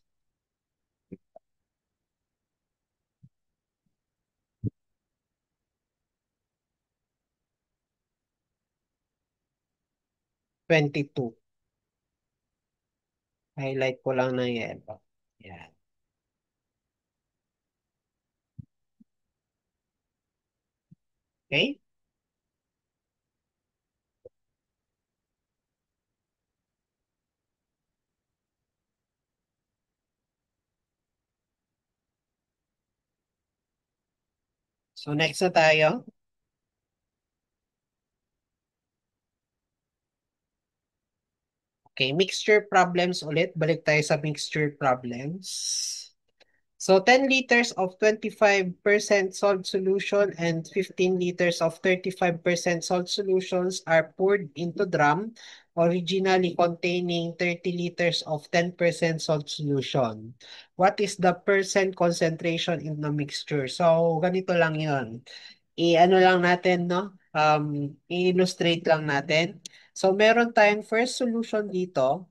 22. Highlight ko lang ng yellow. Yan. Okay? So next na tayo. Okay, mixture problems ulit. Balik tayo sa mixture problems. So 10 liters of 25% salt solution and 15 liters of 35% salt solutions are poured into drum originally containing 30 liters of 10% salt solution. What is the percent concentration in the mixture? So ganito lang 'yon. I-ano lang natin, no? I-illustrate lang natin. So meron tayong first solution dito.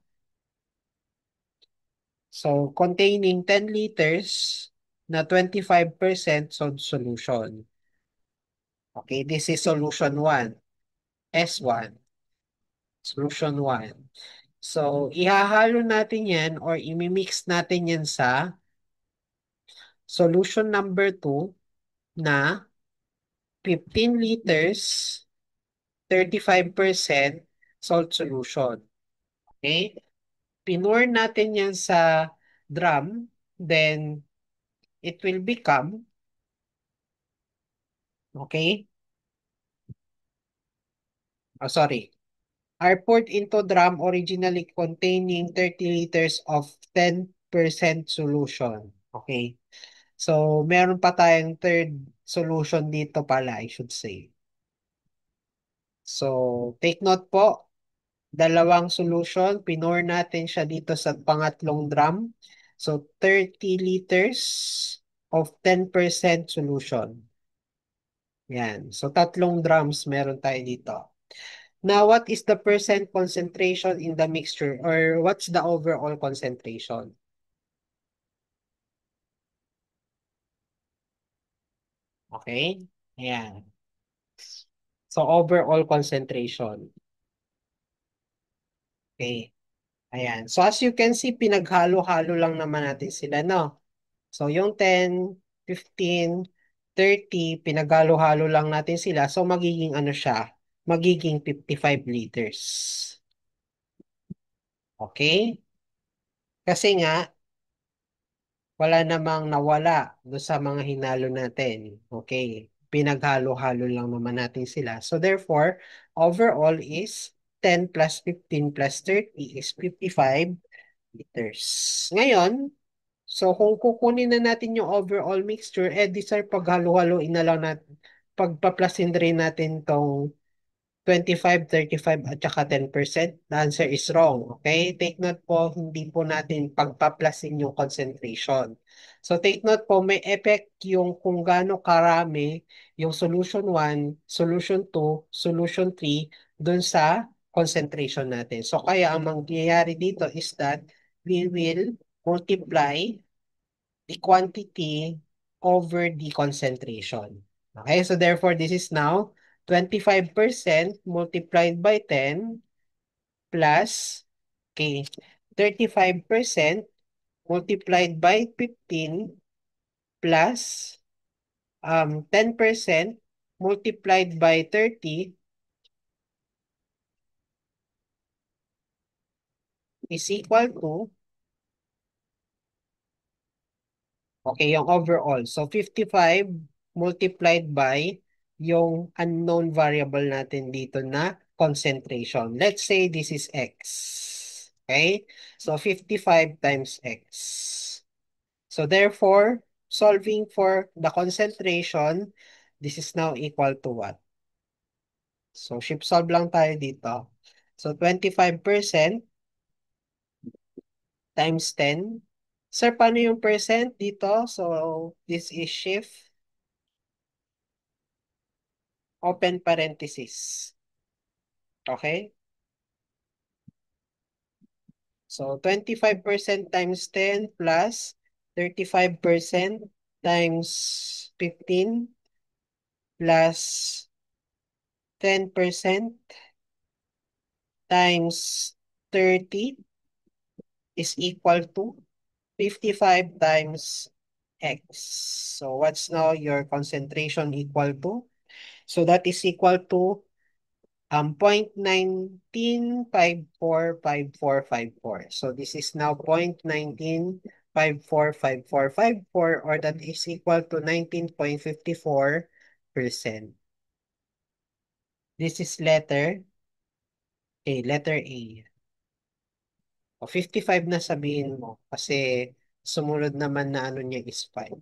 So, containing 10 liters na 25% solution. Okay, this is solution 1, S1, solution 1. So, ihahalo natin yan or imimix natin yan sa solution number 2 na 15 liters, 35% salt solution. Okay? Pinur natin yan sa drum, then it will become, okay? Oh, sorry. Are poured into drum originally containing 30 liters of 10% solution. Okay. So, meron pa tayong third solution dito pala, I should say. So, take note po, dalawang solution, pinor natin siya dito sa pangatlong drum. So, 30 liters of 10% solution. Yan. So, tatlong drums meron tayo dito. Now, what is the percent concentration in the mixture or what's the overall concentration? Okay? Ayan. So, overall concentration. Okay. Ayan. So, as you can see, pinaghalo-halo lang naman natin sila, no? So, yung 10, 15, 30, pinaghalo-halo lang natin sila. So, magiging ano siya? Magiging 55 liters. Okay? Kasi nga, wala namang nawala do sa mga hinalo natin. Okay. Pinaghalo-halo lang naman natin sila. So therefore, overall is 10 plus 15 plus 30 is 55 liters. Ngayon, so kung kukunin na natin yung overall mixture, eh di sir, paghalo-haloin na lang natin, pagpaplasin rin natin tong 25, 35 at saka 10%, the answer is wrong. Okay? Take note po, hindi po natin pagpaplasin yung concentration. So take note po, may effect yung kung gaano karami yung solution 1, solution 2, solution 3 dun sa concentration natin. So kaya ang mangyayari dito is that we will multiply the quantity over the concentration. Okay, so therefore this is now 25% multiplied by 10 plus, okay, 35% multiplied by 15 plus 10% multiplied by 30 is equal to, okay, yung overall. So 55 multiplied by yung unknown variable natin dito na concentration. Let's say this is X. Okay? So 55 times X. So therefore, solving for the concentration, this is now equal to what? So shift solve lang tayo dito. So 25% times 10. Sir, paano yung percent dito? So this is shift open parenthesis. Okay? So 25% times 10 plus 35% times 15 plus 10% times 30 is equal to 55 times X. So what's now your concentration equal to? So that is equal to 0.19545454. So this is now 0.19545454, or that is equal to 19.54 This is letter letter A. O 55 na sabihin mo kasi sumunod naman na ano niya is 5.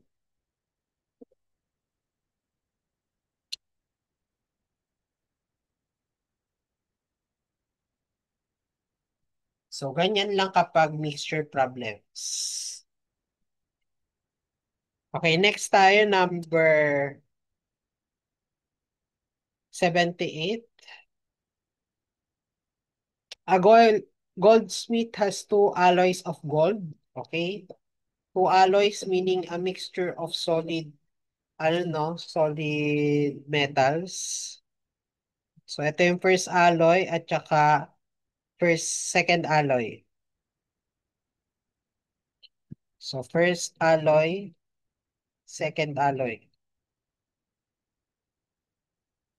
So, ganyan lang kapag mixture problems. Okay, next tayo, number 78. A goldsmith has two alloys of gold. Okay? Two alloys meaning a mixture of solid, solid metals. So, ito yung first alloy at saka second alloy. So, first alloy, second alloy.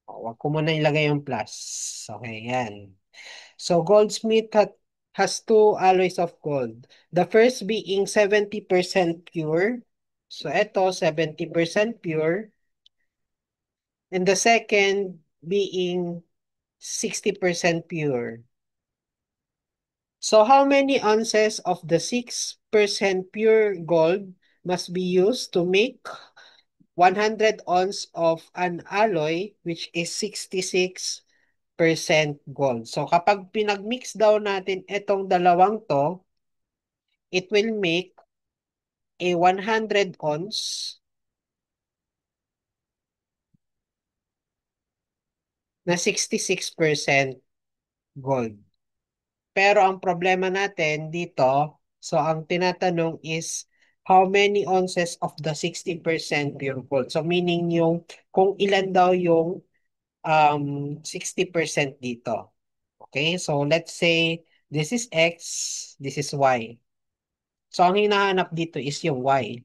Wag ko muna ilagay yung plus. Okay, yan. So, has two alloys of gold. The first being 70% pure. So, ito, 70% pure. And the second being 60% pure. So, how many ounces of the 6% pure gold must be used to make 100 ounce of an alloy which is 66% gold. So, kapag pinag-mix daw natin itong dalawang to, it will make a 100 ounce na 66% gold. Pero ang problema natin dito, so ang tinatanong is how many ounces of the 60% pure gold. So meaning yung kung ilan daw yung 60% dito. Okay, so let's say this is X, this is Y. So ang hinahanap dito is yung Y.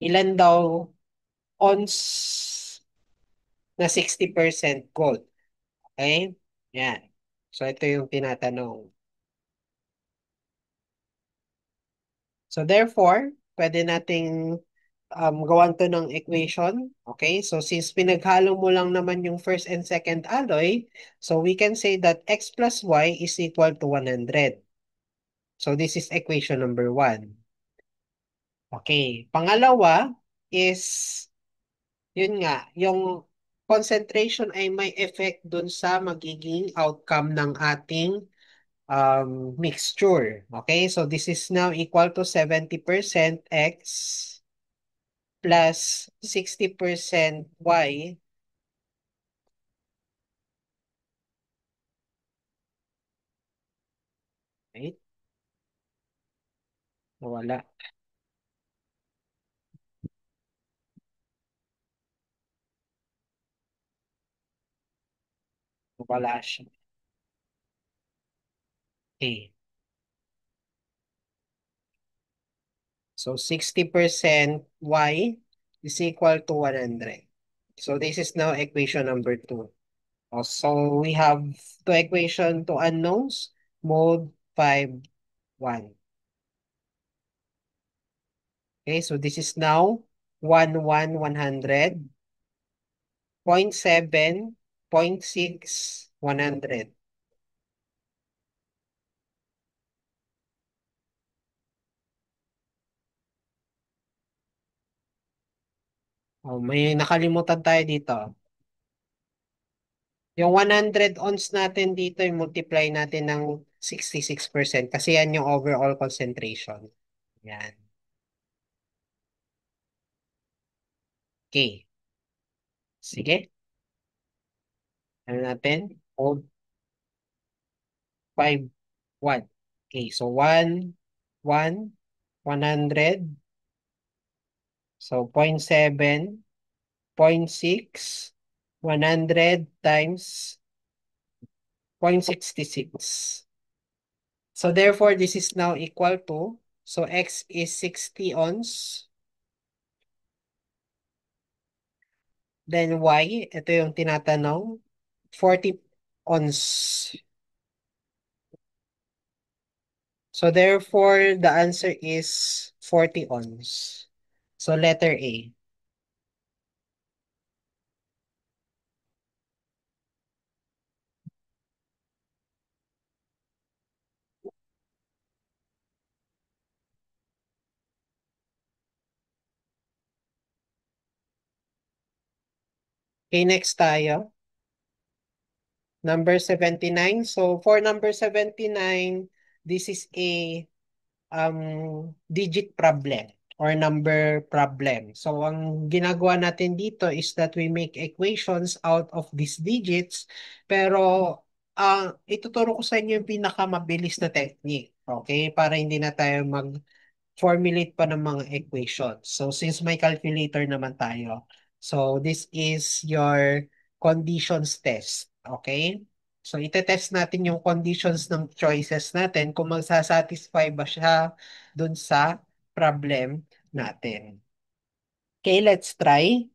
Ilan daw ounce na 60% gold. Okay? Yan. So, ito yung tinatanong. So, therefore, pwede nating gawan to ng equation. Okay? So, since pinaghalo mo lang naman yung first and second alloy, so we can say that x plus y is equal to 100. So, this is equation number 1. Okay. Pangalawa is, yun nga, yung concentration ay may effect dun sa magiging outcome ng ating mixture. Okay, so this is now equal to 70% X plus 60% Y. Right? Wala. Wala siya. Okay. So 60% Y is equal to 100. So this is now equation number 2. So we have two equation to unknowns, mode 5, 1. Okay, so this is now 1, 1, 100. 0.7, 0.6, 100. Oh, may nakalimutan tayo dito. Yung 100 ons natin dito, yung multiply natin ng 66% kasi yan yung overall concentration. Yan. Okay. Sige. Ano natin? Hold 5, 1. Okay, so 1, 1, 100. So 0.7, 0.6, 100 times 0.66. So therefore, this is now equal to, so X is 60 ons. Then Y, ito yung tinatanong, 40 ons. So therefore, the answer is 40 ons. So letter A. Okay, next tayo. Number 79. So for number 79, this is a digit problem or number problem. So ang ginagawa natin dito is that we make equations out of these digits, pero ituturo ko sa inyo yung pinakamabilis na technique. Okay? Para hindi na tayo formulate pa ng mga equations. So since may calculator naman tayo, so this is your conditions test. Okay? So itetest natin yung conditions ng choices natin kung magsasatisfy ba siya dun sa problem natin. Okay, let's try.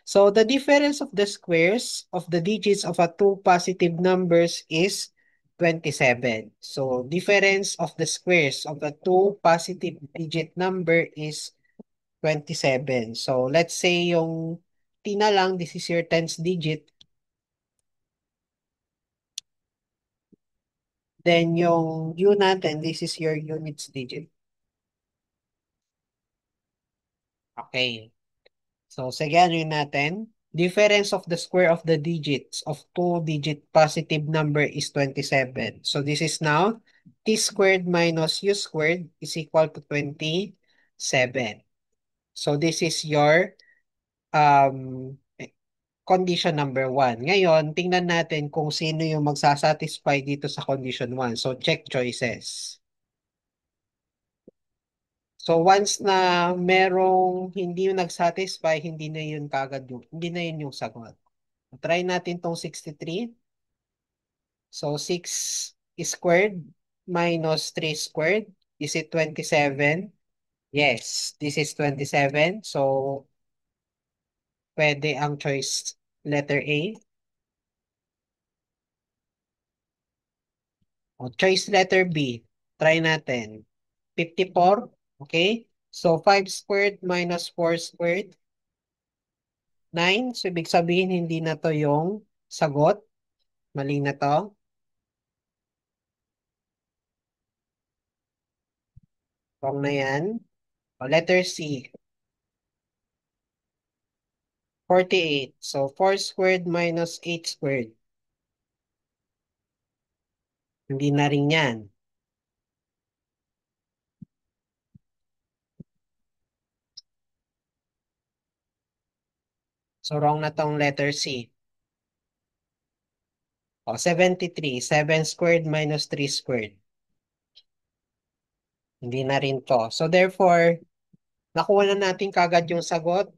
So the difference of the squares of the digits of a two positive numbers is 27. So difference of the squares of a two positive digit number is 27. So let's say yung T na lang, this is your tens digit. Then yung U natin, this is your units digit. Okay. So sige, ano yun natin? Difference of the square of the digits of two-digit positive number is 27. So this is now t squared minus u squared is equal to 27. So this is your condition number 1. Ngayon, tingnan natin kung sino yung magsasatisfy dito sa condition 1. So check choices. So once na merong hindi yung nag-satisfy, hindi na yun kagad yung, hindi na yun yung sagot. Try natin tong 63. So 6 squared minus 3 squared. Is it 27? Yes, this is 27. So pwede ang choice letter A. O choice letter B. Try natin. 54. Okay? So 5 squared minus 4 squared. 9. So ibig sabihin hindi na to yung sagot. Mali na to. Wrong na yan. O, letter C. 48. So 4 squared minus 8 squared. Hindi na rin yan. So wrong na tong letter C. O, 73. 7 squared minus 3 squared. Hindi na rin to. So therefore, nakuha na natin kagad yung sagot.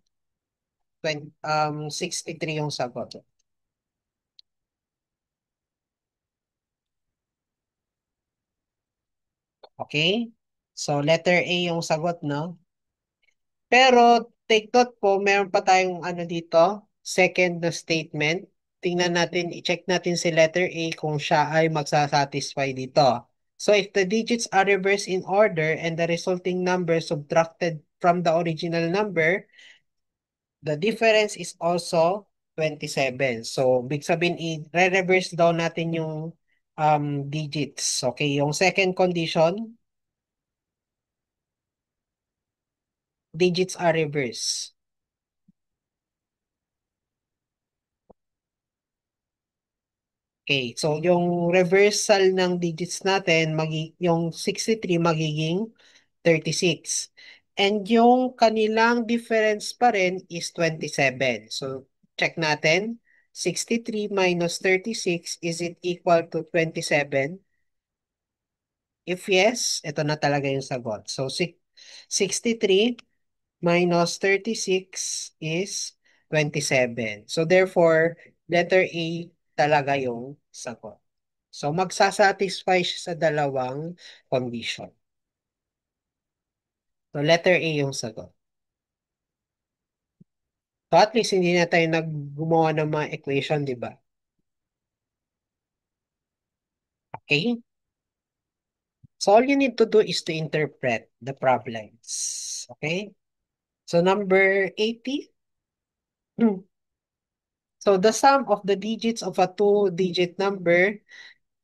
63 yung sagot. Okay? So letter A yung sagot, no? Pero take note po, meron pa tayong ano dito, second na statement. Tingnan natin, i-check natin si letter A kung siya ay magsasatisfy dito. So if the digits are reversed in order and the resulting number subtracted from the original number, the difference is also 27. So big sabihin, i-reverse daw natin yung digits. Okay, yung second condition, digits are reversed. Okay, so yung reversal ng digits natin, yung 63 magiging 36. And yung kanilang difference pa rin is 27. So check natin. 63 minus 36, is it equal to 27? If yes, ito na talaga yung sagot. So 63 minus 36 is 27. So therefore, letter A talaga yung sagot. So magsasatisfy siya sa dalawang condition. So letter A yung sagot. So at least hindi na tayo naggumawa ng mga equation, di ba? Okay? So all you need to do is to interpret the problems. Okay? So number 80. So the sum of the digits of a two-digit number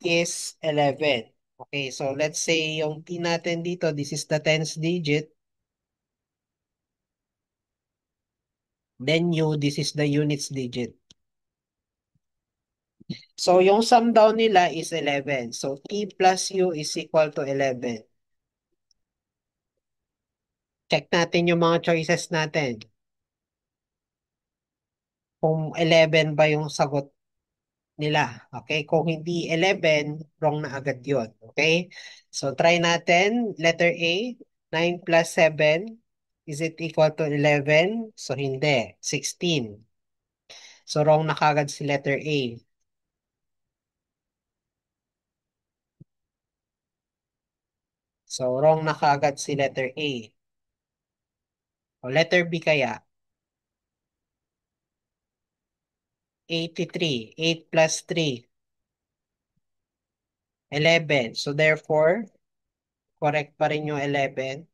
is 11. Okay, so let's say yung T natin dito, this is the tens digit. Then U, this is the units digit. So yung sum down nila is 11. So T plus U is equal to 11. Check natin yung mga choices natin. Kung 11 ba yung sagot nila. Okay? Kung hindi 11, wrong na agad yun. Okay? So try natin. Letter A, 9 plus 7. Is it equal to 11? So hindi. 16. So wrong na kagad si letter A. So wrong na kagad si letter A. O letter B kaya. 83. 8 plus 3. 11. So therefore, correct pa rin yung 11.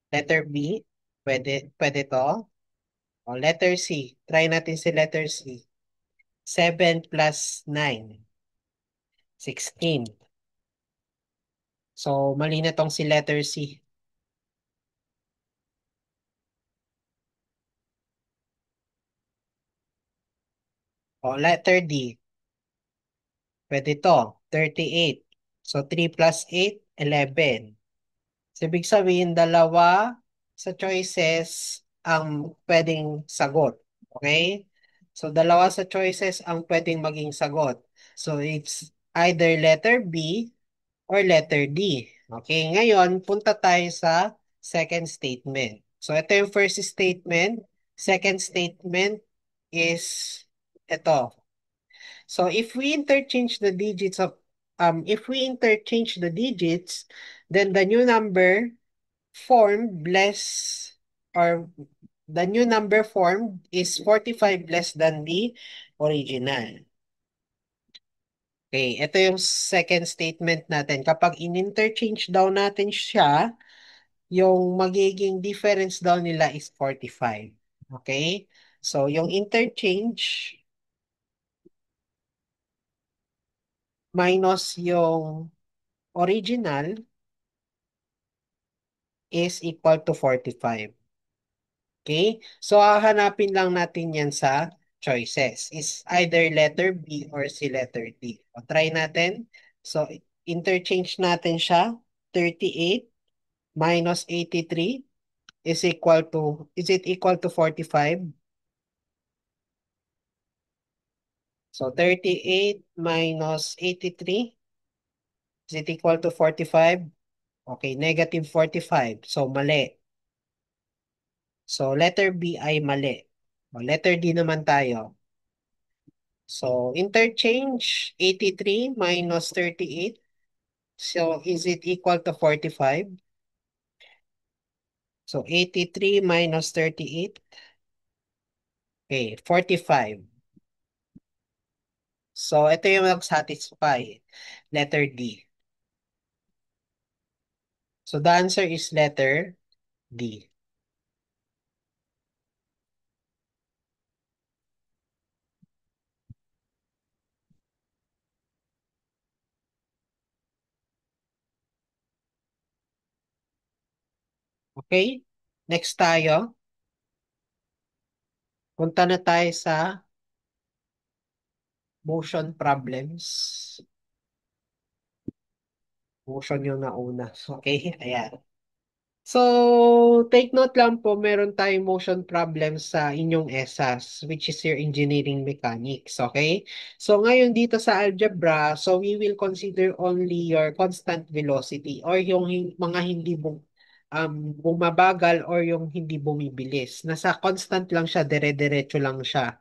Letter B, pwede to. O letter C, try natin si letter C. 7 plus 9, 16. So mali na tong si letter C. O letter D, pwede to. 38. So 3 plus 8, 11. So, ibig sabihin, dalawa sa choices ang pwedeng sagot. Okay? So, dalawa sa choices ang pwedeng maging sagot. So, it's either letter B or letter D. Okay? Ngayon, punta tayo sa second statement. So, ito yung first statement. Second statement is ito. So, if we interchange the digits, then the new number formed less or the new number formed is 45 less than the original. Okay, ito yung second statement natin. Kapag in-interchange daw natin siya, yung magiging difference daw nila is 45. Okay? So, yung interchange minus yung original is equal to 45. Okay? So, hahanapin lang natin yan sa choices. Is either letter B or si letter D. O, try natin. So, interchange natin siya. 38 minus 83 is it equal to 45? So, 38 minus 83, is it equal to 45? Okay, negative 45. So, mali. So, letter B ay mali. O, letter D naman tayo. So, interchange 83 minus 38. So, is it equal to 45? So, 83 minus 38. Okay, 45. So, ito yung nag-satisfy. Letter D. So, the answer is letter D. Okay? Next tayo. Punta na tayo sa motion problems. Motion yung nauna. Okay? Ayan. So, take note lang po, meron tayong motion problem sa inyong ESAS, which is your engineering mechanics, okay? So, ngayon dito sa algebra, so we will consider only your constant velocity or yung mga hindi bumabagal or yung hindi bumibilis. Nasa constant lang siya, dire-diretso lang siya.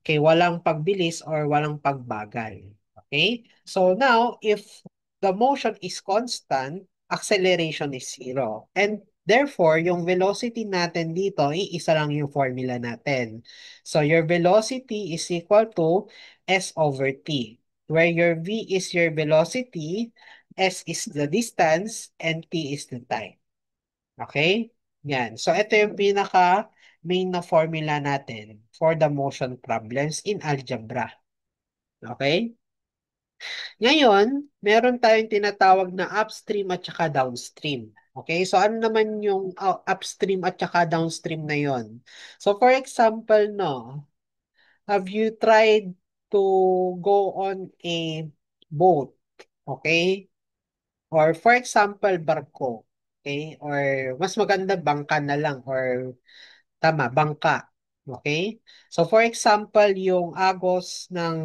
Okay, walang pagbilis or walang pagbagal. Okay? So now, if the motion is constant, acceleration is zero. And therefore, yung velocity natin dito, iisa lang yung formula natin. So your velocity is equal to S over T, where your V is your velocity, S is the distance, and T is the time. Okay? Yan. So ito yung pinaka main na formula natin for the motion problems in algebra. Okay? Ngayon, meron tayong tinatawag na upstream at saka downstream. Okay? So ano naman yung upstream at saka downstream na yon? So for example, no, have you tried to go on a boat? Okay? Or for example, barko. Okay? Or mas maganda bangka na lang or tama, bangka. Okay? So for example, yung agos ng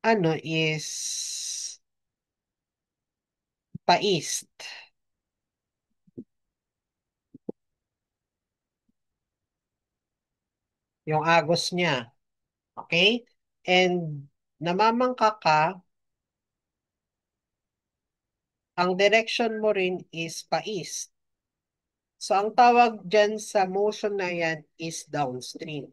ano is pa-east. Yung agos niya. Okay? And namamangka ka, ang direction mo rin is pa-east. So ang tawag dyan sa motion na yan is downstream.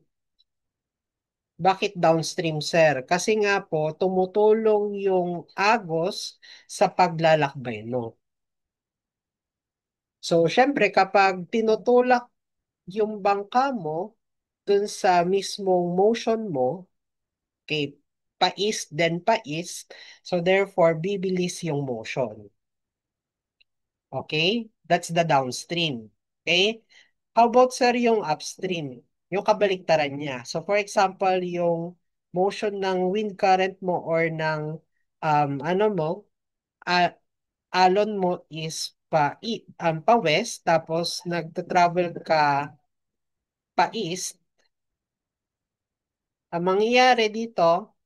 Bakit downstream, sir? Kasi nga po, tumutulong yung agos sa paglalakbay, no? So, syempre, kapag tinutulak yung bangka mo dun sa mismong motion mo, okay, pa-east, then pa-east, so therefore, bibilis yung motion. Okay? That's the downstream. Okay? How about, sir, yung upstream? Yung kabaliktaran niya. So, for example, yung motion ng wind current mo or ng ano mo, ah, alon mo is pa west, tapos nagta-travel ka pa east. Ang mangyayari dito,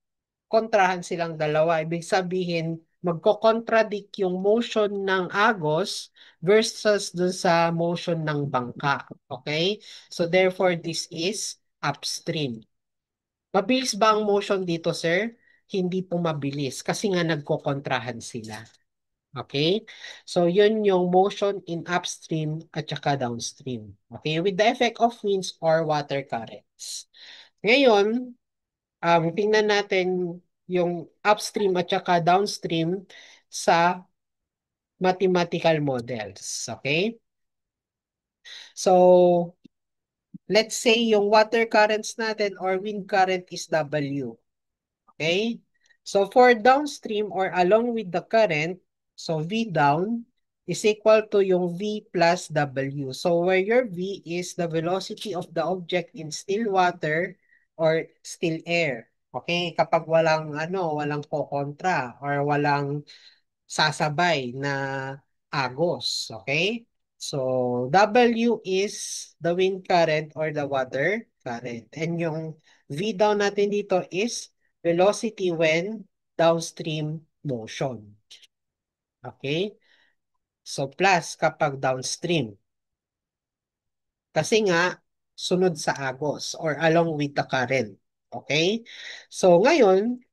kontrahan silang dalawa. Ibig sabihin, magko-contradict yung motion ng agos versus dun sa motion ng bangka. Okay? So therefore, this is upstream. Mabilis ba ang motion dito, sir? Hindi po mabilis kasi nga nagko-kontrahan sila. Okay? So yun yung motion in upstream at saka downstream. Okay? With the effect of winds or water currents. Ngayon, tingnan natin yung upstream at saka downstream sa mathematical models. Okay? So, let's say yung water currents natin or wind current is W. Okay? So, for downstream or along with the current, so V down is equal to yung V plus W. So, where your V is the velocity of the object in still water or still air. Okay, kapag walang walang kokontra or walang sasabay na agos, okay? So W is the wind current or the water current. And yung V down natin dito is velocity when downstream motion. Okay? So plus kapag downstream. Kasi nga sunod sa agos or along with the current. Okay? So ngayon,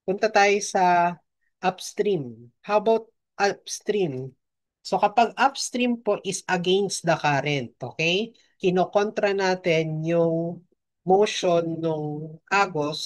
punta tayo sa upstream. How about upstream? So kapag upstream po is against the current, okay? Kinokontra natin yung motion ng agos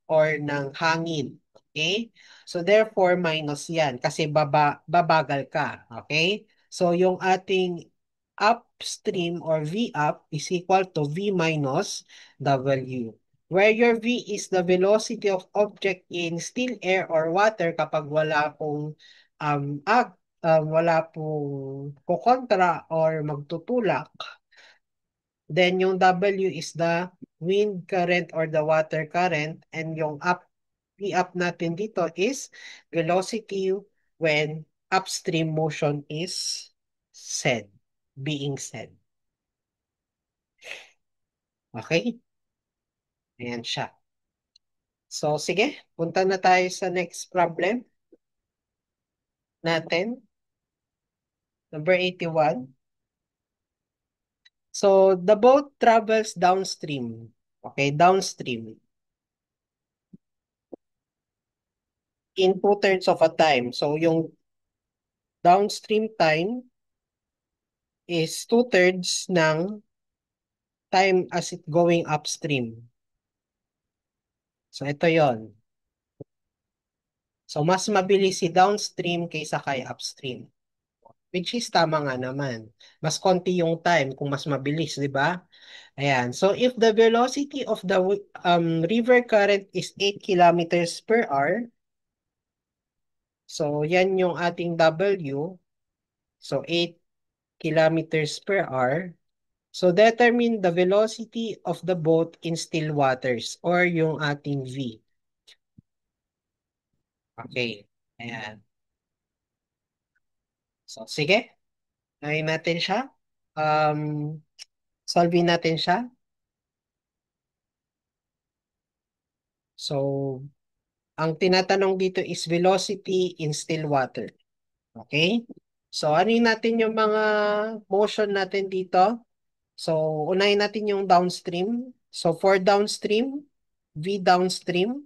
or ng hangin. Okay? So therefore, minus yan kasi babagal ka. Okay? So yung ating upstream or V up is equal to V minus W. Where your V is the velocity of object in still air or water kapag um, ag, wala pong kukontra or magtutulak, then yung W is the wind current or the water current, and yung V up natin dito is velocity when upstream motion is being said. Okay? Ayan siya. So, sige, punta na tayo sa next problem natin. Number 81. So, the boat travels downstream. Okay, downstream. In 2/3 of a time. So, yung downstream time is 2/3 ng time as it going upstream. So, ito yon. So, mas mabilis si downstream kaysa kay upstream. Which is tama nga naman. Mas konti yung time kung mas mabilis, di ba? Ayan. So if the velocity of the river current is 8 km/h, so yan yung ating W. So 8 km/h. So determine the velocity of the boat in still waters or yung ating V. Okay. Ayan. So sige. Ngayon natin siya. Um, Solve natin siya. So ang tinatanong dito is velocity in still water. Okay? So, ano yun natin yung mga motion natin dito? So, unahin natin yung downstream. So, for downstream, V downstream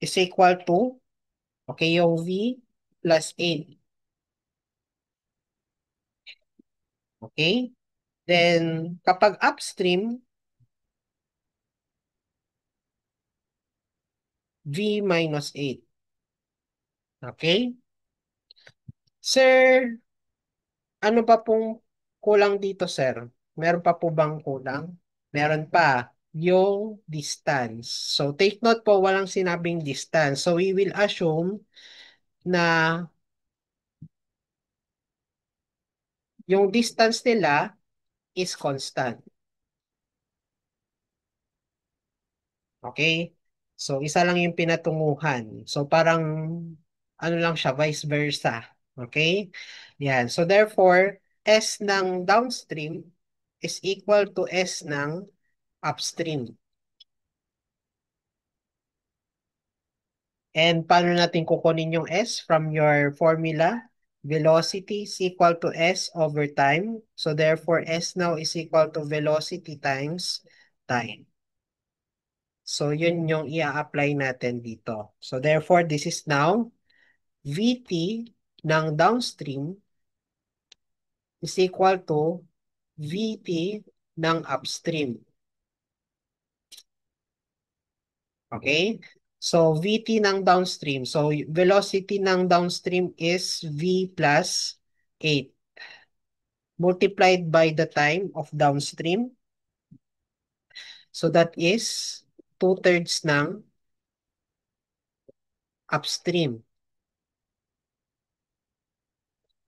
is equal to, okay, yung V plus 8. Okay? Then, kapag upstream, V minus 8. Okay? Sir, ano pa pong kulang dito, sir? Meron pa po bang kulang? Meron pa yung distance. So take note po, walang sinabing distance. So we will assume na yung distance nila is constant. Okay? So isa lang yung pinatunguhan. So parang ano lang siya, vice versa. Okay? Yan. So therefore, S ng downstream is equal to S ng upstream. And paano natin kukunin yung S from your formula? Velocity is equal to S over time. So therefore, S now is equal to velocity times time. So yun yung i-apply natin dito. So therefore, this is now Vt ng downstream is equal to Vt ng upstream. Okay? So, Vt ng downstream. So, velocity ng downstream is V plus 8 multiplied by the time of downstream. So, that is 2/3 ng upstream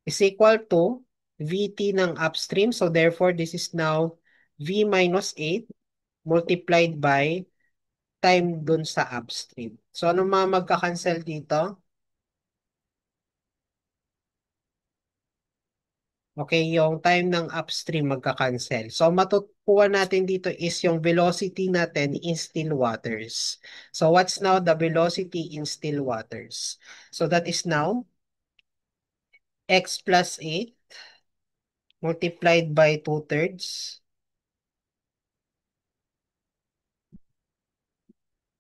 is equal to Vt ng upstream. So, therefore, this is now V minus 8 multiplied by time dun sa upstream. So, ano mga magka-cancel dito? Okay, yung time ng upstream magka-cancel. So, matutuwa natin dito is yung velocity natin in still waters. So, what's now the velocity in still waters? So, that is now x plus 8 multiplied by 2/3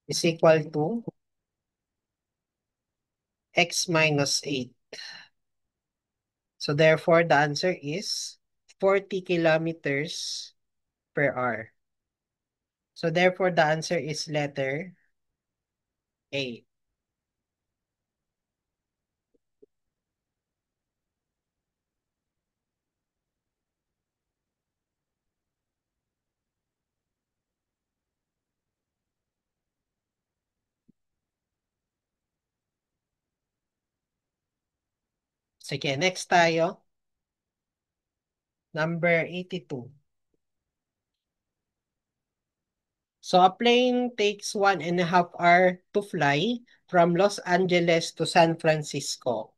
is equal to x minus 8. So, therefore, the answer is 40 kilometers per hour. So, therefore, the answer is letter A. Sige, next tayo. Number 82. So a plane takes 1.5 hours to fly from Los Angeles to San Francisco.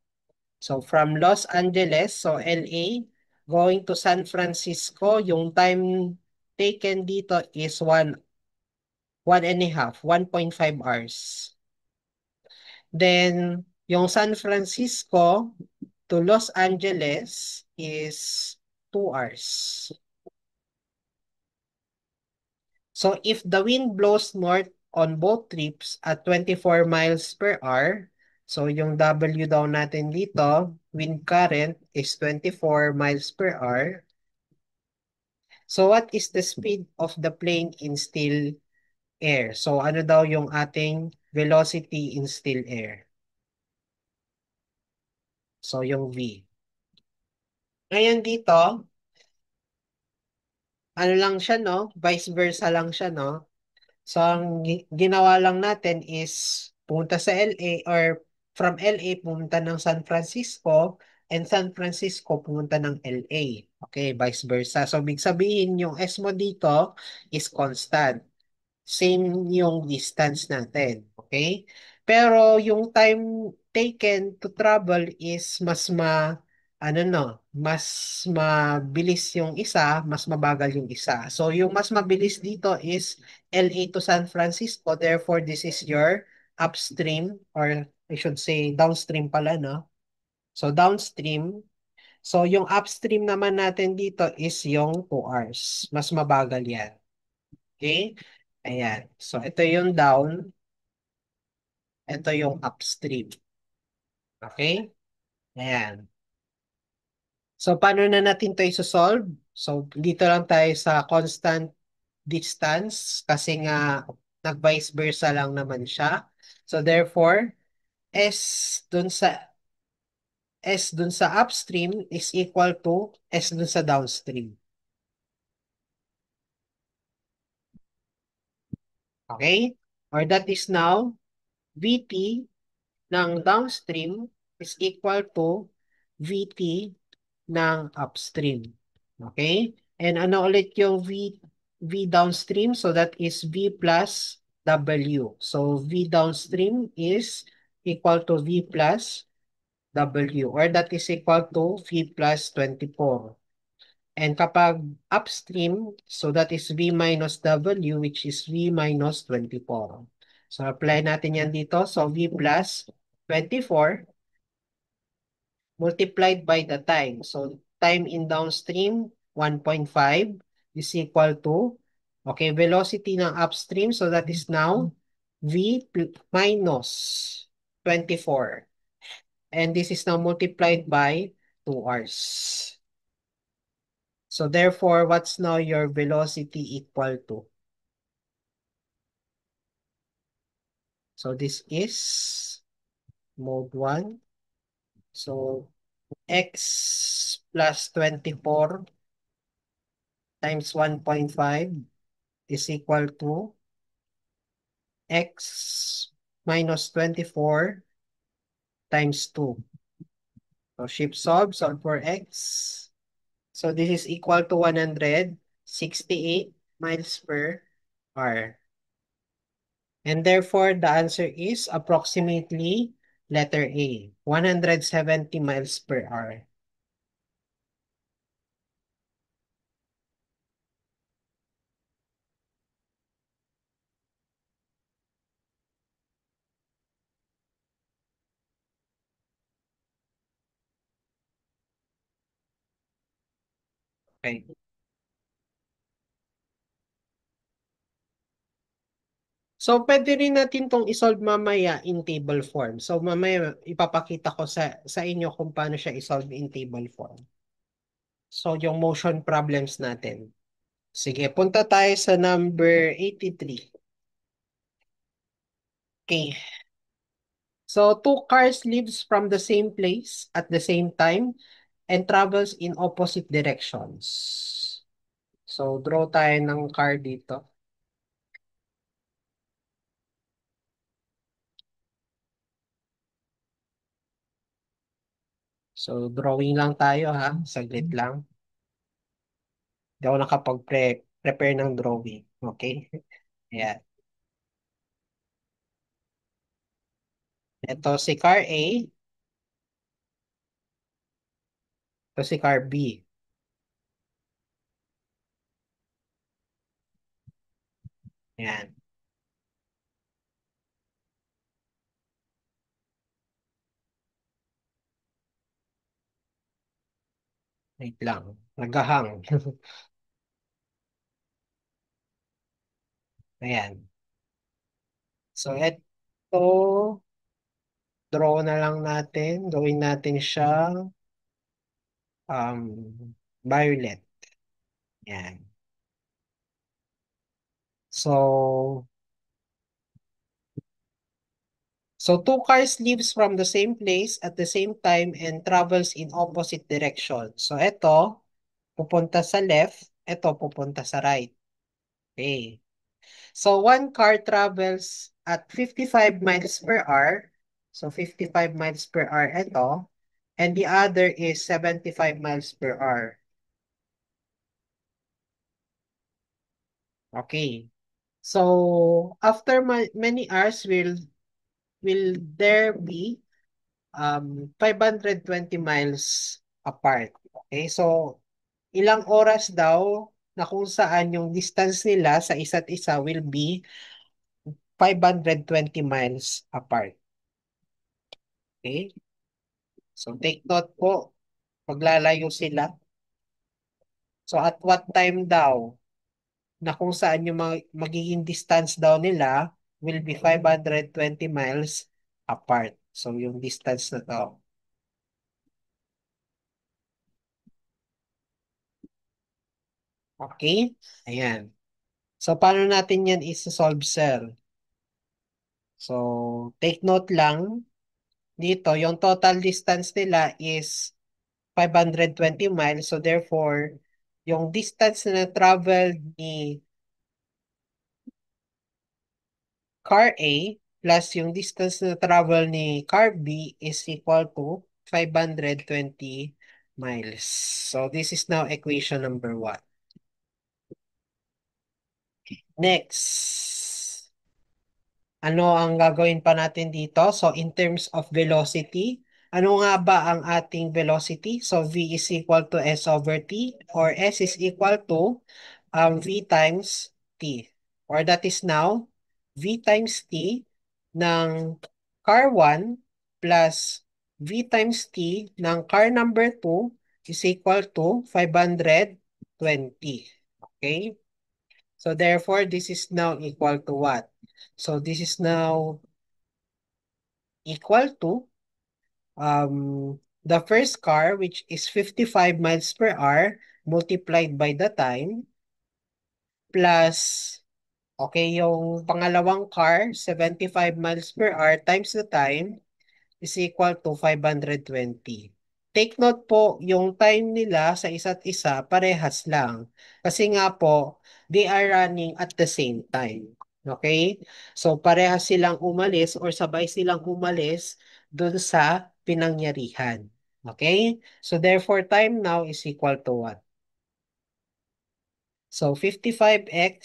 So from Los Angeles, so LA, going to San Francisco, yung time taken dito is 1.5 hours. Then yung San Francisco to Los Angeles is 2 hours. So if the wind blows north on both trips at 24 miles per hour, so yung W daw natin dito, wind current is 24 miles per hour. So what is the speed of the plane in still air? So ano daw yung ating velocity in still air? So yung V. Ngayon dito, ano lang siya, no? Vice versa lang siya, no? So, ang ginawa lang natin is pumunta sa LA or from LA pumunta ng San Francisco and San Francisco pumunta ng LA. Okay, vice versa. So, big sabihin yung S mo dito is constant. Same yung distance natin. Okay? Pero yung time taken to travel is ano no, mas mabilis yung isa, mas mabagal yung isa. So yung mas mabilis dito is LA to San Francisco. Therefore, this is your upstream or I should say downstream pala, no? So downstream. So yung upstream naman natin dito is yung 2 hours. Mas mabagal yan. Okay? Ayan. So, ito yung down. Ito yung upstream. Okay? Ayan. So, paano na natin ito isosolve? So, dito lang tayo sa constant distance kasi nga nag-vice versa lang naman siya. So, therefore, S dun sa S dun sa upstream is equal to S dun sa downstream. Okay? Or that is now VT ng downstream is equal to VT ng upstream. Okay? And ano ulit yung V downstream? So that is V plus W. So V downstream is equal to V plus W or that is equal to V plus 24. And kapag upstream, so that is V minus W which is V minus 24. So apply natin yan dito. So V plus 24 multiplied by the time. So time in downstream, 1.5 is equal to, okay, velocity ng upstream. So that is now minus 24. And this is now multiplied by 2 hours. So therefore, what's now your velocity equal to? So this is mode 1. So x plus 24 times 1.5 is equal to x minus 24 times 2. So shift solve for x. So this is equal to 168 miles per hour. And therefore, the answer is approximately letter A, 170 miles per hour. Okay. So, pwede rin natin tong isolve mamaya in table form. So, mamaya ipapakita ko sa inyo kung paano siya isolve in table form. So, yung motion problems natin. Sige, punta tayo sa number 83. Okay. So, two cars leaves from the same place at the same time and travels in opposite directions. So, draw tayo ng car dito. So, drawing lang tayo ha. Saglit lang. Hindi ako nakapag-prepare ng drawing. Okay? Ayan. Ito si car A. Ito si car B. Ayan. Wait lang. Nagahang. Ayan. So, ito, draw na lang natin. Gawin natin siyang violet. Ayan. So, So two cars leaves from the same place at the same time and travels in opposite direction. So ito, pupunta sa left, ito pupunta sa right. Okay. So one car travels at 55 miles per hour. So 55 miles per hour ito. And the other is 75 miles per hour. Okay. So after many hours will there be 520 miles apart. Okay? So ilang oras daw na kung saan yung distance nila sa isa't isa will be 520 miles apart. Okay? So take note po, maglalayo sila. So at what time daw na kung saan yung magiging distance daw nila will be 520 miles apart. So yung distance na to. Okay? Ayan. So paano natin yan isa-solve, sir? So take note lang dito, yung total distance nila is 520 miles. So therefore, yung distance na travel ni car A plus yung distance na travel ni car B is equal to 520 miles. So this is now equation number 1. Next, ano ang gagawin pa natin dito? So in terms of velocity, ano nga ba ang ating velocity? So V is equal to S over T or S is equal to V times T. Or that is now V times T ng car 1 plus V times T ng car number 2 is equal to 520. Okay? So therefore, this is now equal to what? So this is now equal to the first car, which is 55 miles per hour multiplied by the time, plus, okay, yung pangalawang car, 75 miles per hour times the time is equal to 520. Take note po, yung time nila sa isa't isa, parehas lang. Kasi nga po, they are running at the same time. Okay? So, parehas silang umalis or sabay silang umalis dun sa pinangyarihan. Okay? So, therefore, time now is equal to what? So, 55x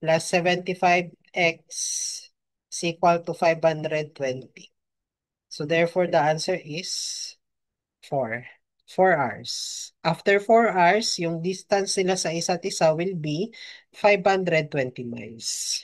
plus 75x is equal to 520. So therefore, the answer is 4. 4 hours. After 4 hours, yung distance nila sa isa't isa will be 520 miles.